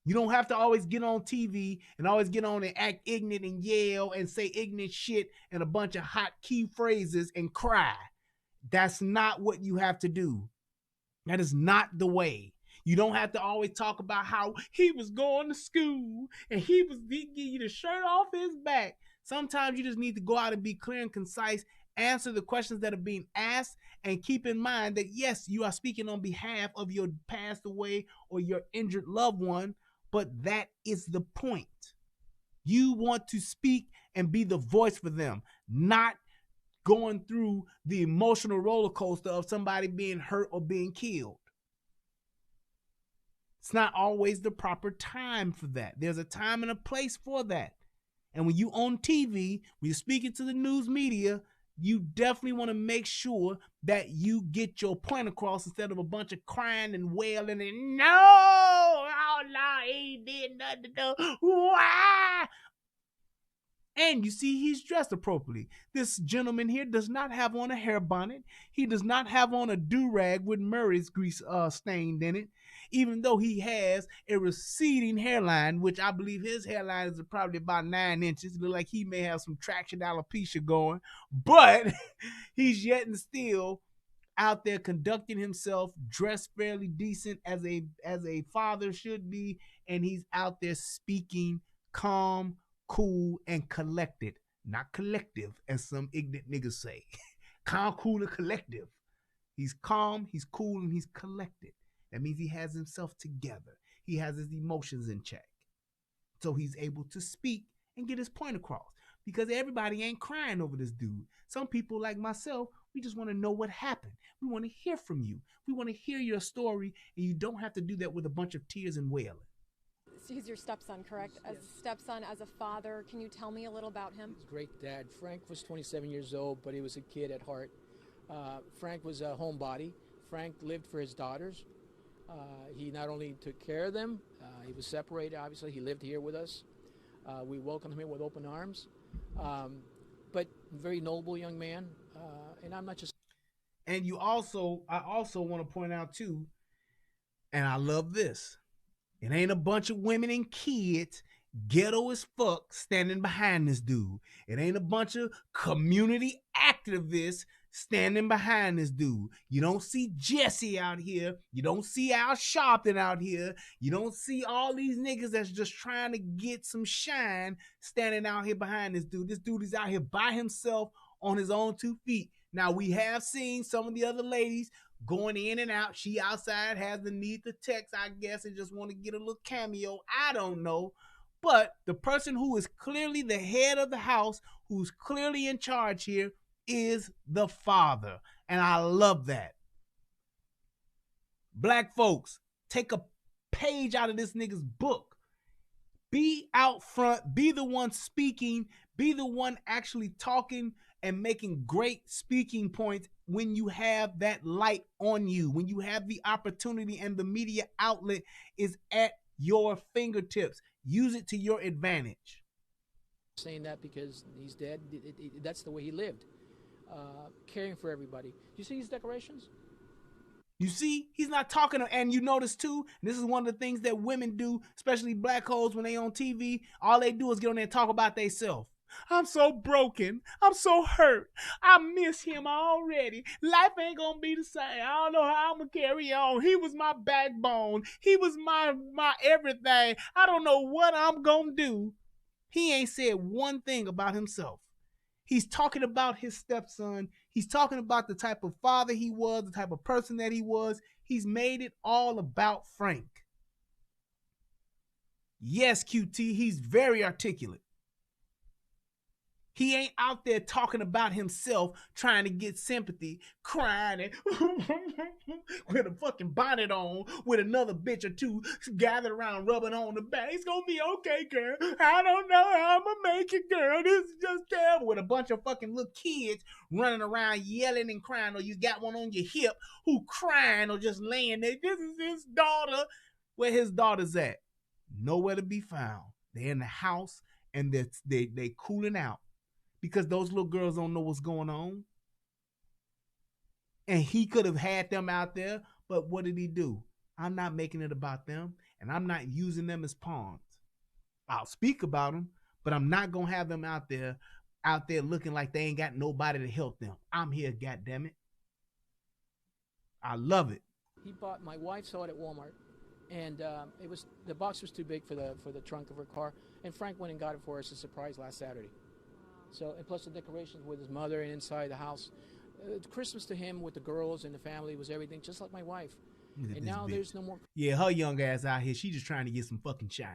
You don't have to always get on TV and always get on and act ignorant and yell and say ignorant shit and a bunch of hot key phrases and cry. That's not what you have to do. That is not the way. You don't have to always talk about how he was going to school and he give you the shirt off his back. Sometimes you just need to go out and be clear and concise, answer the questions that are being asked, and keep in mind that, yes, you are speaking on behalf of your passed away or your injured loved one, but that is the point. You want to speak and be the voice for them, not going through the emotional roller coaster of somebody being hurt or being killed. It's not always the proper time for that. There's a time and a place for that. And when you on TV, when you're speaking to the news media, you definitely want to make sure that you get your point across instead of a bunch of crying and wailing and no, oh no, he did nothing to do. Why? And you see, he's dressed appropriately. This gentleman here does not have on a hair bonnet. He does not have on a do-rag with Murray's grease stained in it, even though he has a receding hairline, which I believe his hairline is probably about 9 inches. It looks like he may have some traction alopecia going, but he's yet and still out there conducting himself, dressed fairly decent as a father should be, and he's out there speaking calm, cool, and collected. Not collective, as some ignorant niggas say. Calm, cool, and collective. He's calm, he's cool, and he's collected. That means he has himself together. He has his emotions in check. So he's able to speak and get his point across. Because everybody ain't crying over this dude. Some people like myself, we just want to know what happened. We want to hear from you. We want to hear your story, and you don't have to do that with a bunch of tears and wailing. He's your stepson, correct? As a stepson, as a father, can you tell me a little about him? He's a great dad. Frank was 27 years old, but he was a kid at heart. Frank was a homebody. Frank lived for his daughters. He not only took care of them, he was separated, obviously. He lived here with us. We welcomed him with open arms. But very noble young man. And I'm not just... And I also want to point out too, and I love this, it ain't a bunch of women and kids, ghetto as fuck, standing behind this dude. It ain't a bunch of community activists standing behind this dude. You don't see Jesse out here. You don't see Al Sharpton out here. You don't see all these niggas that's just trying to get some shine standing out here behind this dude. This dude is out here by himself on his own 2 feet. Now, we have seen some of the other ladies going in and out. She outside has the need to text, I guess, and just want to get a little cameo. I don't know. But the person who is clearly the head of the house, who's clearly in charge here, is the father. And I love that. Black folks, take a page out of this nigga's book. Be out front. Be the one speaking. Be the one actually talking and making great speaking points when you have that light on you, when you have the opportunity and the media outlet is at your fingertips. Use it to your advantage. Saying that because he's dead, that's the way he lived. Caring for everybody. You see his decorations? You see, he's not talking to, and you notice too, this is one of the things that women do, especially black hoes when they on TV, all they do is get on there and talk about themselves. I'm so broken. I'm so hurt. I miss him already. Life ain't gonna be the same. I don't know how I'm gonna carry on. He was my backbone. He was my everything. I don't know what I'm gonna do. He ain't said one thing about himself. He's talking about his stepson. He's talking about the type of father he was, the type of person that he was. He's made it all about Frank. Yes, QT, he's very articulate. He ain't out there talking about himself, trying to get sympathy, crying and with a fucking bonnet on, with another bitch or two gathered around rubbing on the back. It's gonna be okay, girl. I don't know how I'm gonna make it, girl. This is just terrible. With a bunch of fucking little kids running around yelling and crying, or you got one on your hip who crying or just laying there. This is his daughter. Where his daughter's at? Nowhere to be found. They're in the house and they cooling out. Because those little girls don't know what's going on. And he could have had them out there, but what did he do? I'm not making it about them, and I'm not using them as pawns. I'll speak about them, but I'm not going to have them out there looking like they ain't got nobody to help them. I'm here, goddammit. I love it. My wife saw it at Walmart, and the box was too big for the trunk of her car, and Frank went and got it for us as a surprise last Saturday. So, and plus the decorations with his mother and inside the house. Christmas to him with the girls and the family was everything, just like my wife. And now there's no more. Yeah, her young ass out here, she just trying to get some fucking shine.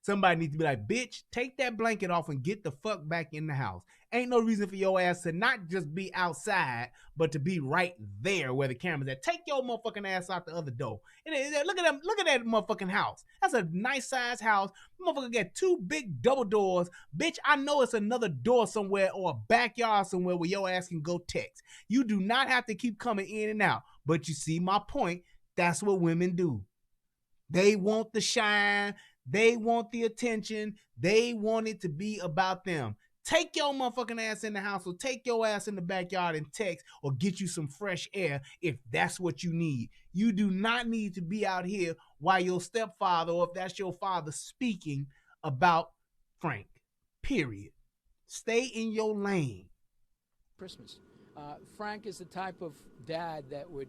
Somebody needs to be like, bitch, take that blanket off and get the fuck back in the house. Ain't no reason for your ass to not just be outside, but to be right there where the camera's at. Take your motherfucking ass out the other door. Look at them. Look at that motherfucking house. That's a nice size house. Motherfucker got 2 big double doors. Bitch, I know it's another door somewhere or a backyard somewhere where your ass can go text. You do not have to keep coming in and out. But you see my point. That's what women do. They want the shine. They want the attention. They want it to be about them. Take your motherfucking ass in the house or take your ass in the backyard and text or get you some fresh air if that's what you need. You do not need to be out here while your stepfather, or if that's your father, speaking about Frank. Period. Stay in your lane. Christmas. Frank is the type of dad that would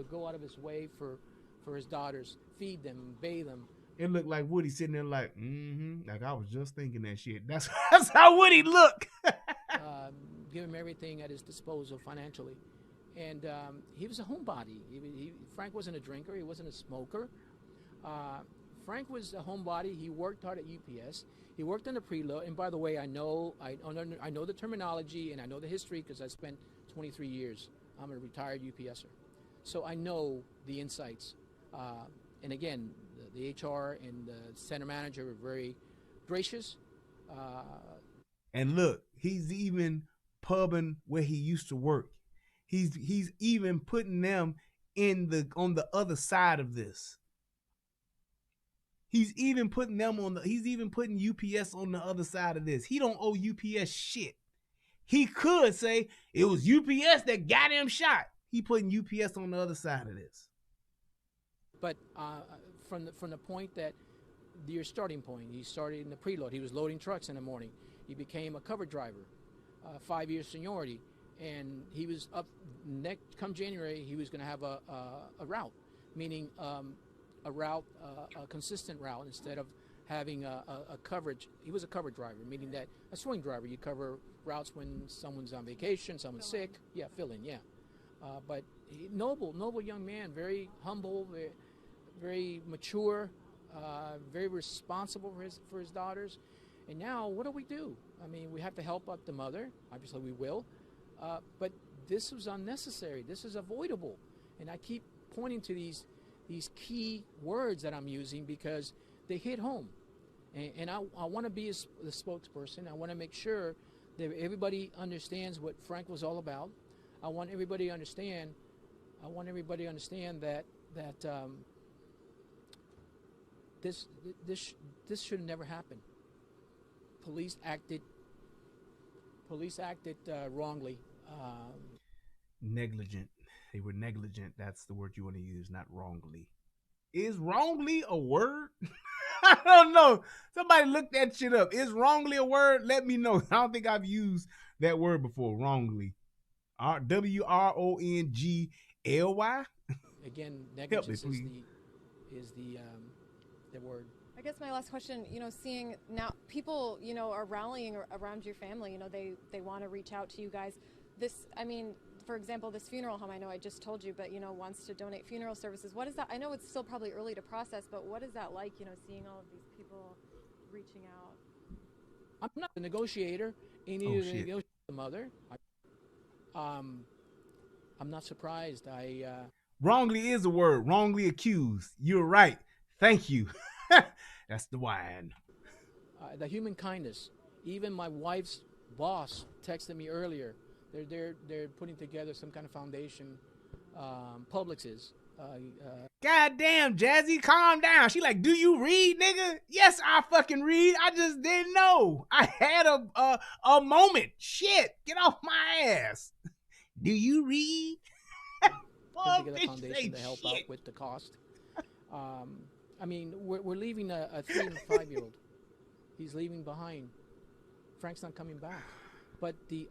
go out of his way for his daughters, feed them, bathe them. It looked like Woody sitting there like, like I was just thinking that shit. That's how Woody look. Give him everything at his disposal financially. And he was a homebody. Frank wasn't a drinker. He wasn't a smoker. Frank was a homebody. He worked hard at UPS. He worked on the preload. And by the way, I know the terminology and I know the history because I spent 23 years. I'm a retired UPSer. So I know the insights. And again, the HR and the center manager were very gracious. And look, he's even pubbing where he used to work. He's even putting them on the other side of this. He's even putting UPS on the other side of this. He don't owe UPS shit. He could say it was UPS that got him shot. He putting UPS on the other side of this. But from the point that your starting point, he started in the preload. He was loading trucks in the morning. He became a cover driver, 5 years seniority, and he was up come January. He was going to have a route, meaning a consistent route instead of having a coverage. He was a cover driver, meaning that a swing driver, you cover routes when someone's on vacation, someone's sick. Yeah, fill in. Yeah, but noble young man, very humble, very mature, very responsible for his daughters. And now, what do? I mean, we have to help out the mother. Obviously, we will. But this was unnecessary. This is avoidable. And I keep pointing to these key words that I'm using because they hit home. And I want to be the spokesperson. I want to make sure that everybody understands what Frank was all about. I want everybody to understand that this should have never happened. Police acted wrongly. Negligent. They were negligent. That's the word you want to use, not wrongly. Is wrongly a word? I don't know. Somebody look that shit up. Is wrongly a word? Let me know. I don't think I've used that word before. Wrongly. WRONGLY. Again, negligence is the word. I guess my last question, seeing now people, are rallying around your family, they want to reach out to you guys. For example, this funeral home, I know I just told you, but, wants to donate funeral services. What is that? I know it's still probably early to process, but what is that like, seeing all of these people reaching out? I'm not a negotiator. Any of the negotiators, the mother. I'm not surprised. Wrongly is a word. Wrongly accused. You're right. Thank you. That's the wine. The human kindness. Even my wife's boss texted me earlier. They're putting together some kind of foundation. Publix is. God damn, Jazzy, calm down. She like, do you read, nigga? Yes, I fucking read. I just didn't know. I had a moment. Shit, get off my ass. Do you read? Put together a foundation to help out with the cost. We're leaving a 3 and 5-year-old. He's leaving behind. Frank's not coming back. But the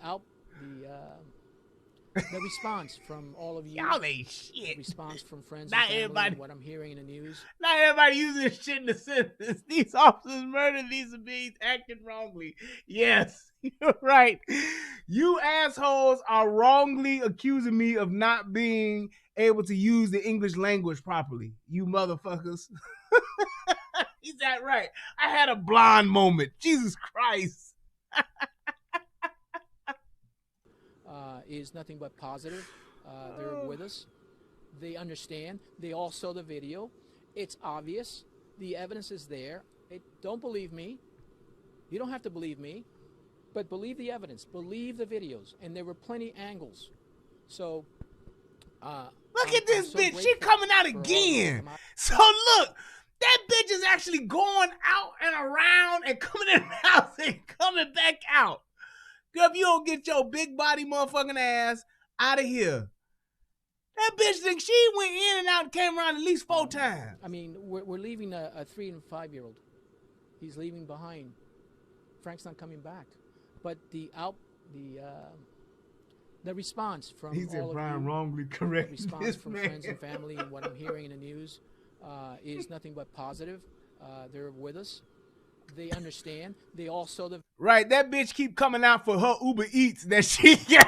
the response from all of you. Y'all ain't shit. Response from friends Not and family, everybody. and what I'm hearing in the news. Not everybody using this shit in the sentence. These officers murdered these beings, acted wrongly. Yes, you're right. You assholes are wrongly accusing me of not being able to use the English language properly. You motherfuckers. Is that right? I had a blonde moment. Jesus Christ. Is nothing but positive. They're with us. They understand. They all saw the video. It's obvious. The evidence is there. Don't believe me. You don't have to believe me, but believe the evidence. Believe the videos. And there were plenty angles. So, look at this bitch. She coming out again. So look, that bitch is actually going out and around and coming in the house and coming back out. Girl, if you don't get your big body motherfucking ass out of here. That bitch think she went in and out and came around at least 4 times. I mean, we're leaving a 3 and 5-year-old. He's leaving behind. Frank's not coming back. But the response from He said all of Brian you, wrongly correct. the response from friends and family, and what I'm hearing in the news is nothing but positive. They're with us. They understand. They all saw the right. That bitch keep coming out for her Uber Eats that she got.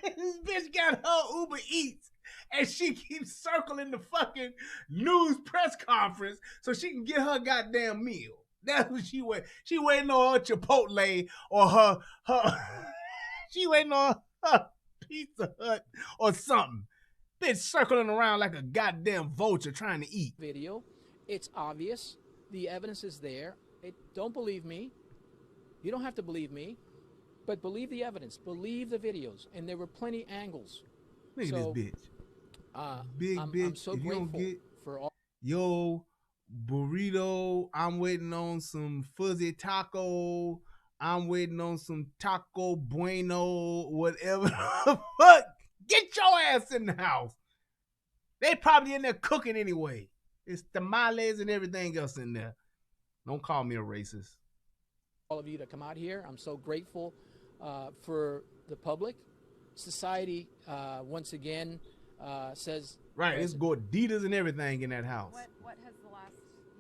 This bitch got her Uber Eats, and she keeps circling the fucking news press conference so she can get her goddamn meal. That's what she wait. She waiting on her Chipotle or her she waiting on her Pizza Hut or something. Bitch circling around like a goddamn vulture trying to eat. video. It's obvious. The evidence is there. Don't believe me. You don't have to believe me, but believe the evidence. Believe the videos. And there were plenty angles. Look at this bitch. Big bitch. I'm so if you grateful don't get for all. yo burrito, I'm waiting on some fuzzy taco. I'm waiting on some taco bueno, whatever the fuck. Get your ass in the house. They probably in there cooking anyway. It's tamales and everything else in there. Don't call me a racist. All of you to come out here. I'm so grateful for the public. Society, once again, says... Right, it's gorditas and everything in that house. What has the last,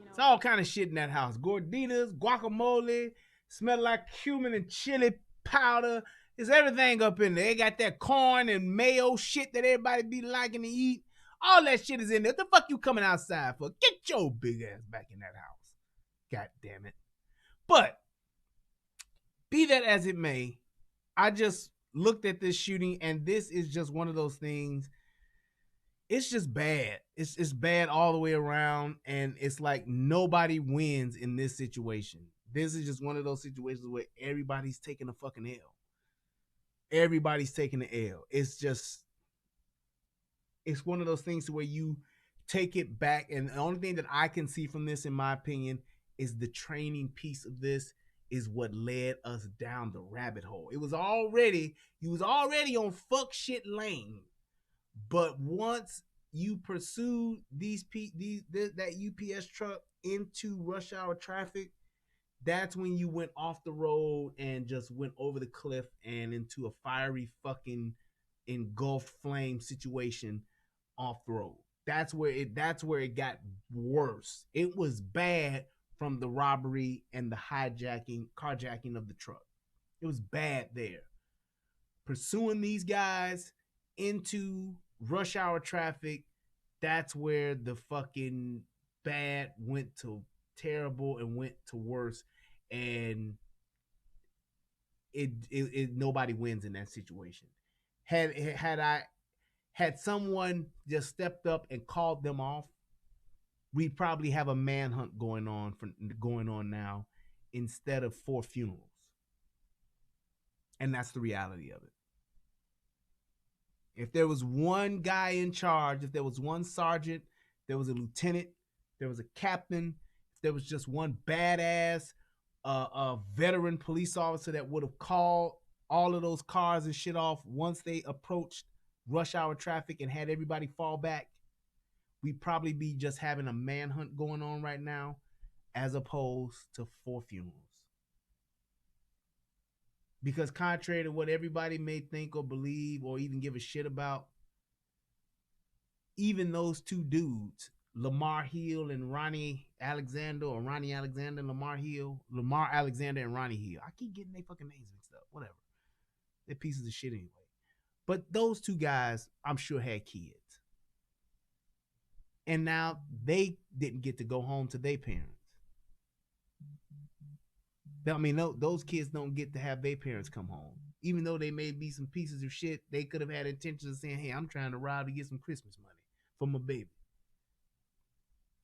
It's all kind of shit in that house. Gorditas, guacamole, smell like cumin and chili powder. It's everything up in there. They got that corn and mayo shit that everybody be liking to eat. All that shit is in there. What the fuck you coming outside for? Get your big ass back in that house. God damn it. But, be that as it may, I just looked at this shooting and this is just one of those things. It's just bad. It's bad all the way around, and it's like nobody wins in this situation. This is just one of those situations where everybody's taking a fucking L. Everybody's taking the L. It's one of those things where you take it back, and the only thing that I can see from this, in my opinion, is the training piece of this is what led us down the rabbit hole. You was already on fuck shit lane. But once you pursue that UPS truck into rush hour traffic, that's when you went off the road and just went over the cliff and into a fiery fucking engulfed flame situation off the road. That's where it got worse. It was bad from the robbery and the carjacking of the truck. It was bad there. Pursuing these guys into rush hour traffic, that's where the fucking bad went to terrible and went to worse, and it nobody wins in that situation. Had someone just stepped up and called them off, we'd probably have a manhunt going on now instead of 4 funerals. And that's the reality of it. If there was one guy in charge, if there was one sergeant, there was a lieutenant, there was a captain, if there was just one badass veteran police officer that would have called all of those cars and shit off once they approached rush hour traffic and had everybody fall back, we'd probably be just having a manhunt going on right now as opposed to 4 funerals. Because contrary to what everybody may think or believe or even give a shit about, even those two dudes, Lamar Hill and Ronnie Alexander, or Ronnie Alexander and Lamar Hill, Lamar Alexander and Ronnie Hill. I keep getting their fucking names mixed up. Whatever. They're pieces of shit anyway. But those two guys, I'm sure, had kids. And now they didn't get to go home to their parents. I mean, those kids don't get to have their parents come home. Even though they may be some pieces of shit, they could have had intentions of saying, hey, I'm trying to rob to get some Christmas money for my baby.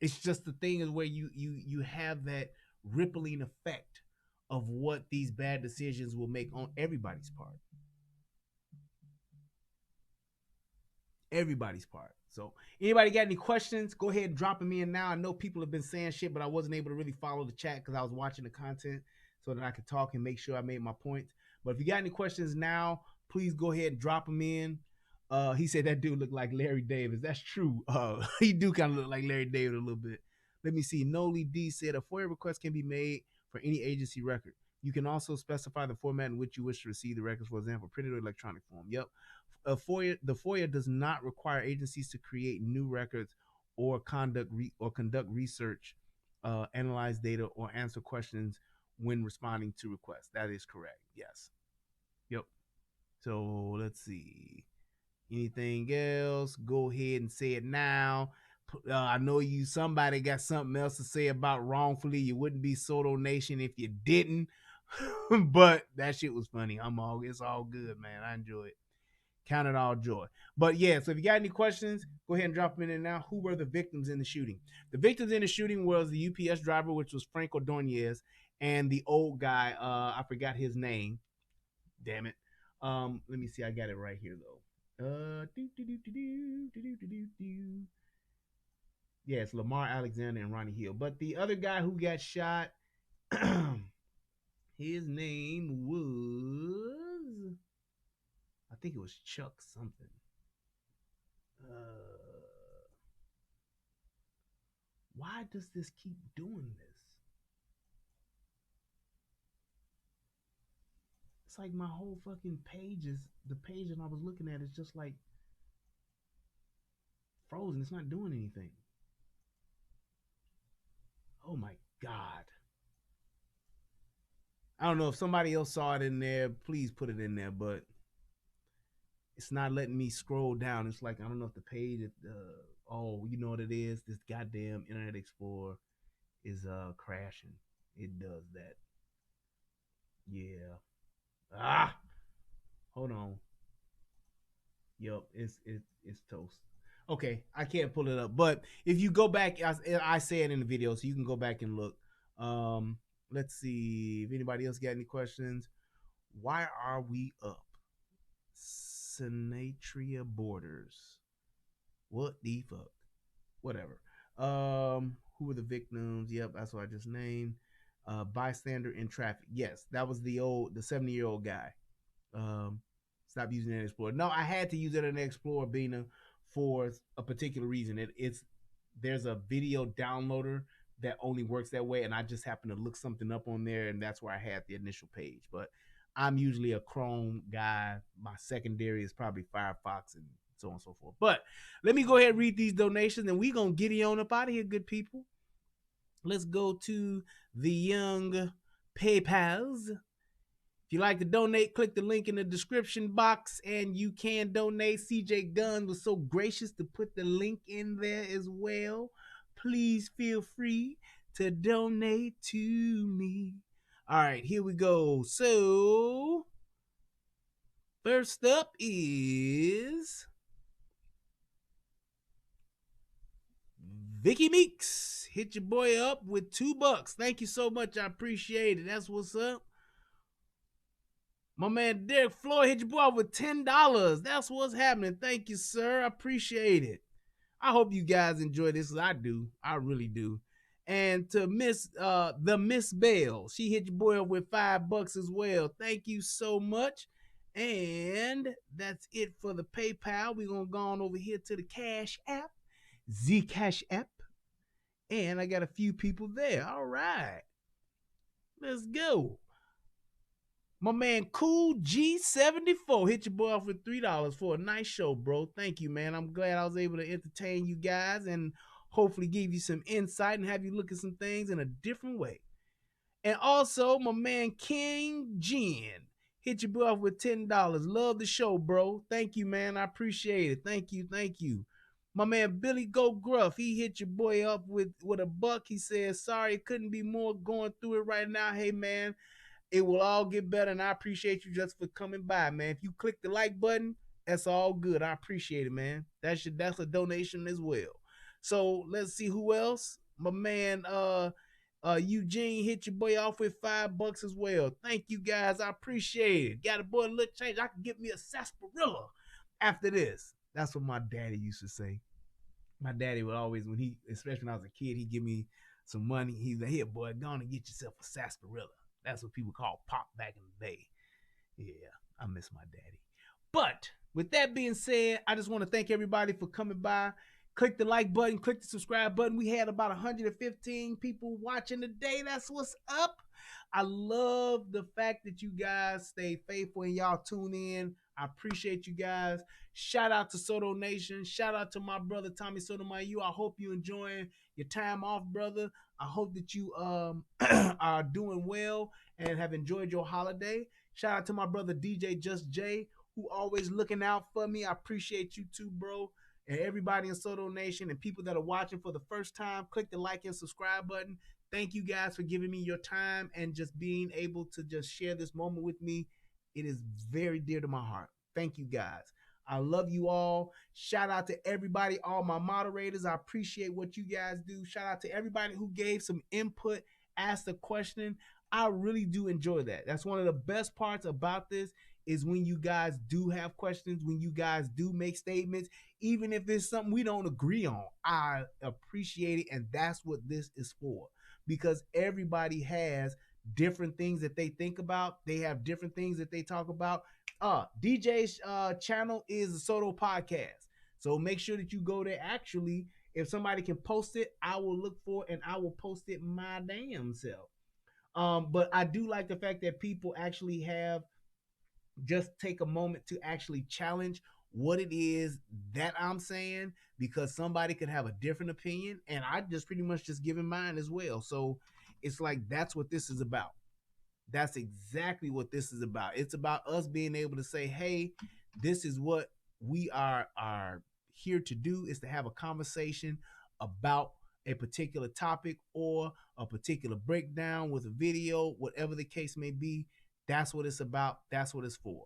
It's just the thing is where you have that rippling effect of what these bad decisions will make on everybody's part. Everybody's part. So anybody got any questions, go ahead and drop them in now. I know people have been saying shit, but I wasn't able to really follow the chat because I was watching the content so that I could talk and make sure I made my points. But if you got any questions now, please go ahead and drop them in. He said that dude looked like Larry Davis. That's true. He do kind of look like Larry Davis a little bit. Let me see. Noli D said a FOIA request can be made for any agency record. You can also specify the format in which you wish to receive the records, for example, printed or electronic form. Yep. The FOIA does not require agencies to create new records or conduct research, analyze data, or answer questions when responding to requests. That is correct. Yes. Yep. So let's see. Anything else? Go ahead and say it now. I know somebody got something else to say about wrongfully. You wouldn't be Soto Nation if you didn't. But that shit was funny. It's all good, man. I enjoy it. Count it all joy. But yeah, so if you got any questions, go ahead and drop them in there now. Who were the victims in the shooting? The victims in the shooting was the UPS driver, which was Frank Ordonez, and the old guy. I forgot his name. Damn it. Let me see. I got it right here though. Yeah, it's Lamar Alexander and Ronnie Hill. But the other guy who got shot, his name was, I think it was Chuck something. Why does this keep doing this? It's like my whole fucking page is, the page that I was looking at is just like frozen. It's not doing anything. Oh my God. I don't know if somebody else saw it in there. Please put it in there, but it's not letting me scroll down. It's like, I don't know if the page, oh, you know what it is? This goddamn Internet Explorer is crashing. It does that. Yeah. Hold on. Yup, it's toast. Okay, I can't pull it up, but if you go back, I say it in the video, so you can go back and look. Let's see if anybody else got any questions. Why are we up? Sinatria Borders. What the fuck? Whatever. Who were the victims? Yep, that's what I just named. Bystander in traffic. Yes, that was the 70-year-old guy. Stop using Internet Explorer. No, I had to use Internet Explorer, Bina, for a particular reason. There's a video downloader that only works that way, and I just happened to look something up on there, and that's where I had the initial page. But I'm usually a Chrome guy. My secondary is probably Firefox and so on and so forth. But let me go ahead and read these donations, and we're going to get you on up out of here, good people. Let's go to the young PayPals. If you like to donate, click the link in the description box, and you can donate. CJ Gunn was so gracious to put the link in there as well. Please feel free to donate to me. All right, here we go. So, first up is Vicky Meeks. Hit your boy up with $2. Thank you so much. I appreciate it. That's what's up. My man Derek Floyd hit your boy up with $10. That's what's happening. Thank you, sir. I appreciate it. I hope you guys enjoy this. I do. I really do. And to Miss Bell, she hit your boy up with $5 as well. Thank you so much. And that's it for the PayPal. We're gonna go on over here to the Cash App, Zcash App, and I got a few people there. All right, let's go. My man Cool G74 hit your boy off with $3 for a nice show, bro. Thank you, man. I'm glad I was able to entertain you guys and hopefully give you some insight and have you look at some things in a different way. And also, my man King Jin hit your boy off with $10. Love the show, bro. Thank you, man. I appreciate it. Thank you. Thank you. My man Billy Go Gruff, he hit your boy up with $1. He says, sorry, it couldn't be more going through it right now. Hey, man, it will all get better, and I appreciate you just for coming by, man. If you click the like button, that's all good. I appreciate it, man. That's a donation as well. So let's see who else. My man Eugene hit your boy off with $5 as well. Thank you guys. I appreciate it. Got a boy a little change. I can get me a sarsaparilla after this. That's what my daddy used to say. My daddy would always, especially when I was a kid, he'd give me some money. He's like, here, boy, go on and get yourself a sarsaparilla. That's what people call pop back in the day. Yeah, I miss my daddy. But with that being said, I just want to thank everybody for coming by. Click the like button, click the subscribe button. We had about 115 people watching today. That's what's up. I love the fact that you guys stay faithful and y'all tune in. I appreciate you guys. Shout out to Soto Nation. Shout out to my brother Tommy Sotomayor. I hope you're enjoying your time off, brother. I hope that you are doing well and have enjoyed your holiday. Shout out to my brother DJ Just J, who always looking out for me. I appreciate you too, bro. And everybody in Soto Nation and people that are watching for the first time, click the like and subscribe button. Thank you guys for giving me your time and just being able to just share this moment with me. It is very dear to my heart. Thank you guys. I love you all. Shout out to everybody, all my moderators. I appreciate what you guys do. Shout out to everybody who gave some input, asked a question. I really do enjoy that. That's one of the best parts about this is when you guys do have questions, when you guys do make statements, even if it's something we don't agree on. I appreciate it, and that's what this is for, because everybody has different things that they think about. They have different things that they talk about. DJ's channel is the Soto Podcast. So make sure that you go there. Actually, if somebody can post it, I will look for it and I will post it my damn self. But I do like the fact that people actually have just take a moment to actually challenge what it is that I'm saying, because somebody could have a different opinion and I just pretty much just giving mine as well. So it's like, that's what this is about. That's exactly what this is about. It's about us being able to say, hey, this is what we are here to do, is to have a conversation about a particular topic or a particular breakdown with a video, whatever the case may be. That's what it's about. That's what it's for.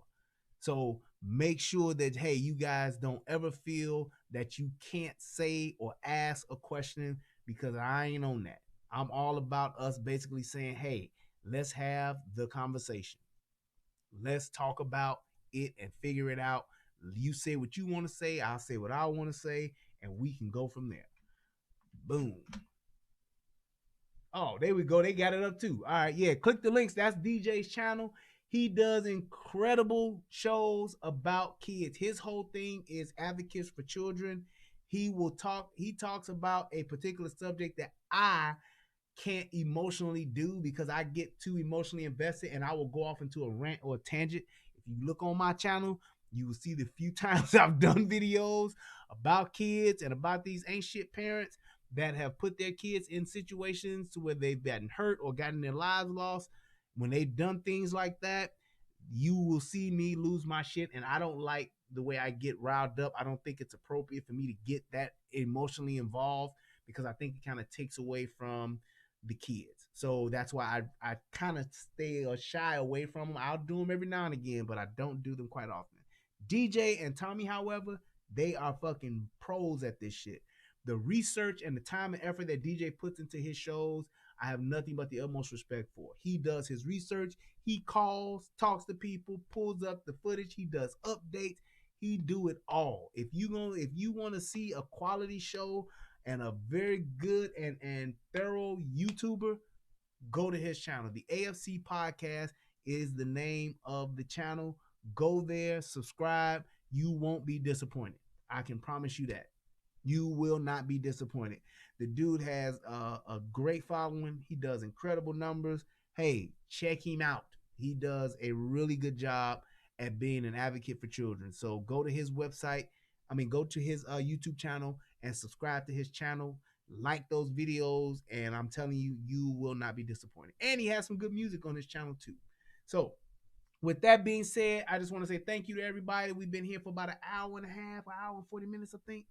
So make sure that, hey, you guys don't ever feel that you can't say or ask a question, because I ain't on that. I'm all about us basically saying, hey, let's have the conversation. Let's talk about it and figure it out. You say what you want to say, I'll say what I want to say, and we can go from there. Boom. Oh, there we go. They got it up too. All right, yeah, click the links. That's DJ's channel. He does incredible shows about kids. His whole thing is advocates for children. He talks about a particular subject that I can't emotionally do, because I get too emotionally invested and I will go off into a rant or a tangent. If you look on my channel, you will see the few times I've done videos about kids and about these ain't shit parents that have put their kids in situations to where they've gotten hurt or gotten their lives lost. When they've done things like that, you will see me lose my shit, and I don't like the way I get riled up. I don't think it's appropriate for me to get that emotionally involved, because I think it kind of takes away from the kids. So that's why I kind of stay or shy away from them. I'll do them every now and again, but I don't do them quite often. DJ and Tommy, however, they are fucking pros at this shit. The research and the time and effort that DJ puts into his shows, I have nothing but the utmost respect for. He does his research. He calls, talks to people, pulls up the footage. He does updates. He do it all. If you want to see a quality show and a very good and thorough YouTuber, go to his channel. The AFC Podcast is the name of the channel. Go there, subscribe. You won't be disappointed. I can promise you that. You will not be disappointed. The dude has a great following. He does incredible numbers. Hey, check him out. He does a really good job at being an advocate for children. So go to his website. Go to his YouTube channel and subscribe to his channel. Like those videos, and I'm telling you, you will not be disappointed. And he has some good music on his channel too. So with that being said, I just want to say thank you to everybody. We've been here for about an hour and a half, an hour and 40 minutes, I think.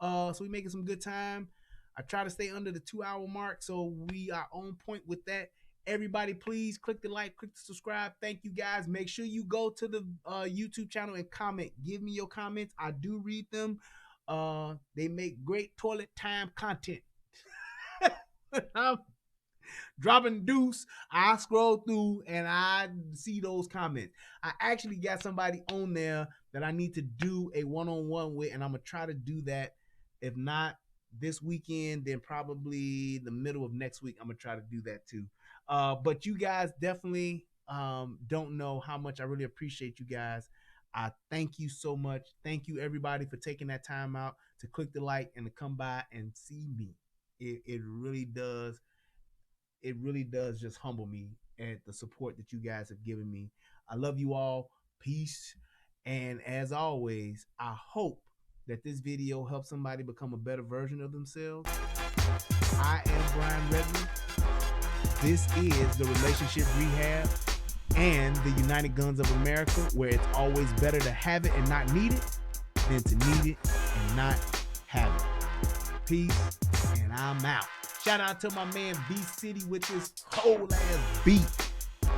So we're making some good time. I try to stay under the 2-hour mark, so we are on point with that. Everybody, please click the like, click the subscribe. Thank you, guys. Make sure you go to the YouTube channel and comment. Give me your comments. I do read them. They make great toilet time content. I'm dropping deuce. I scroll through and I see those comments. I actually got somebody on there that I need to do a one-on-one with, and I'm gonna try to do that. If not this weekend, then probably the middle of next week, I'm gonna try to do that too. But you guys definitely don't know how much I really appreciate you guys. I thank you so much. Thank you everybody for taking that time out to click the like and to come by and see me. It really does. It really does just humble me at the support that you guys have given me. I love you all. Peace. And as always, I hope that this video helps somebody become a better version of themselves. I am Brian Redmond. This is the Relationship Rehab and the United Guns of America, where it's always better to have it and not need it than to need it and not have it. Peace, and I'm out. Shout out to my man V-City with this cold ass beat.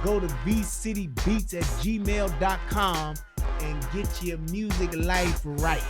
Go to vcitybeats@gmail.com and get your music life right.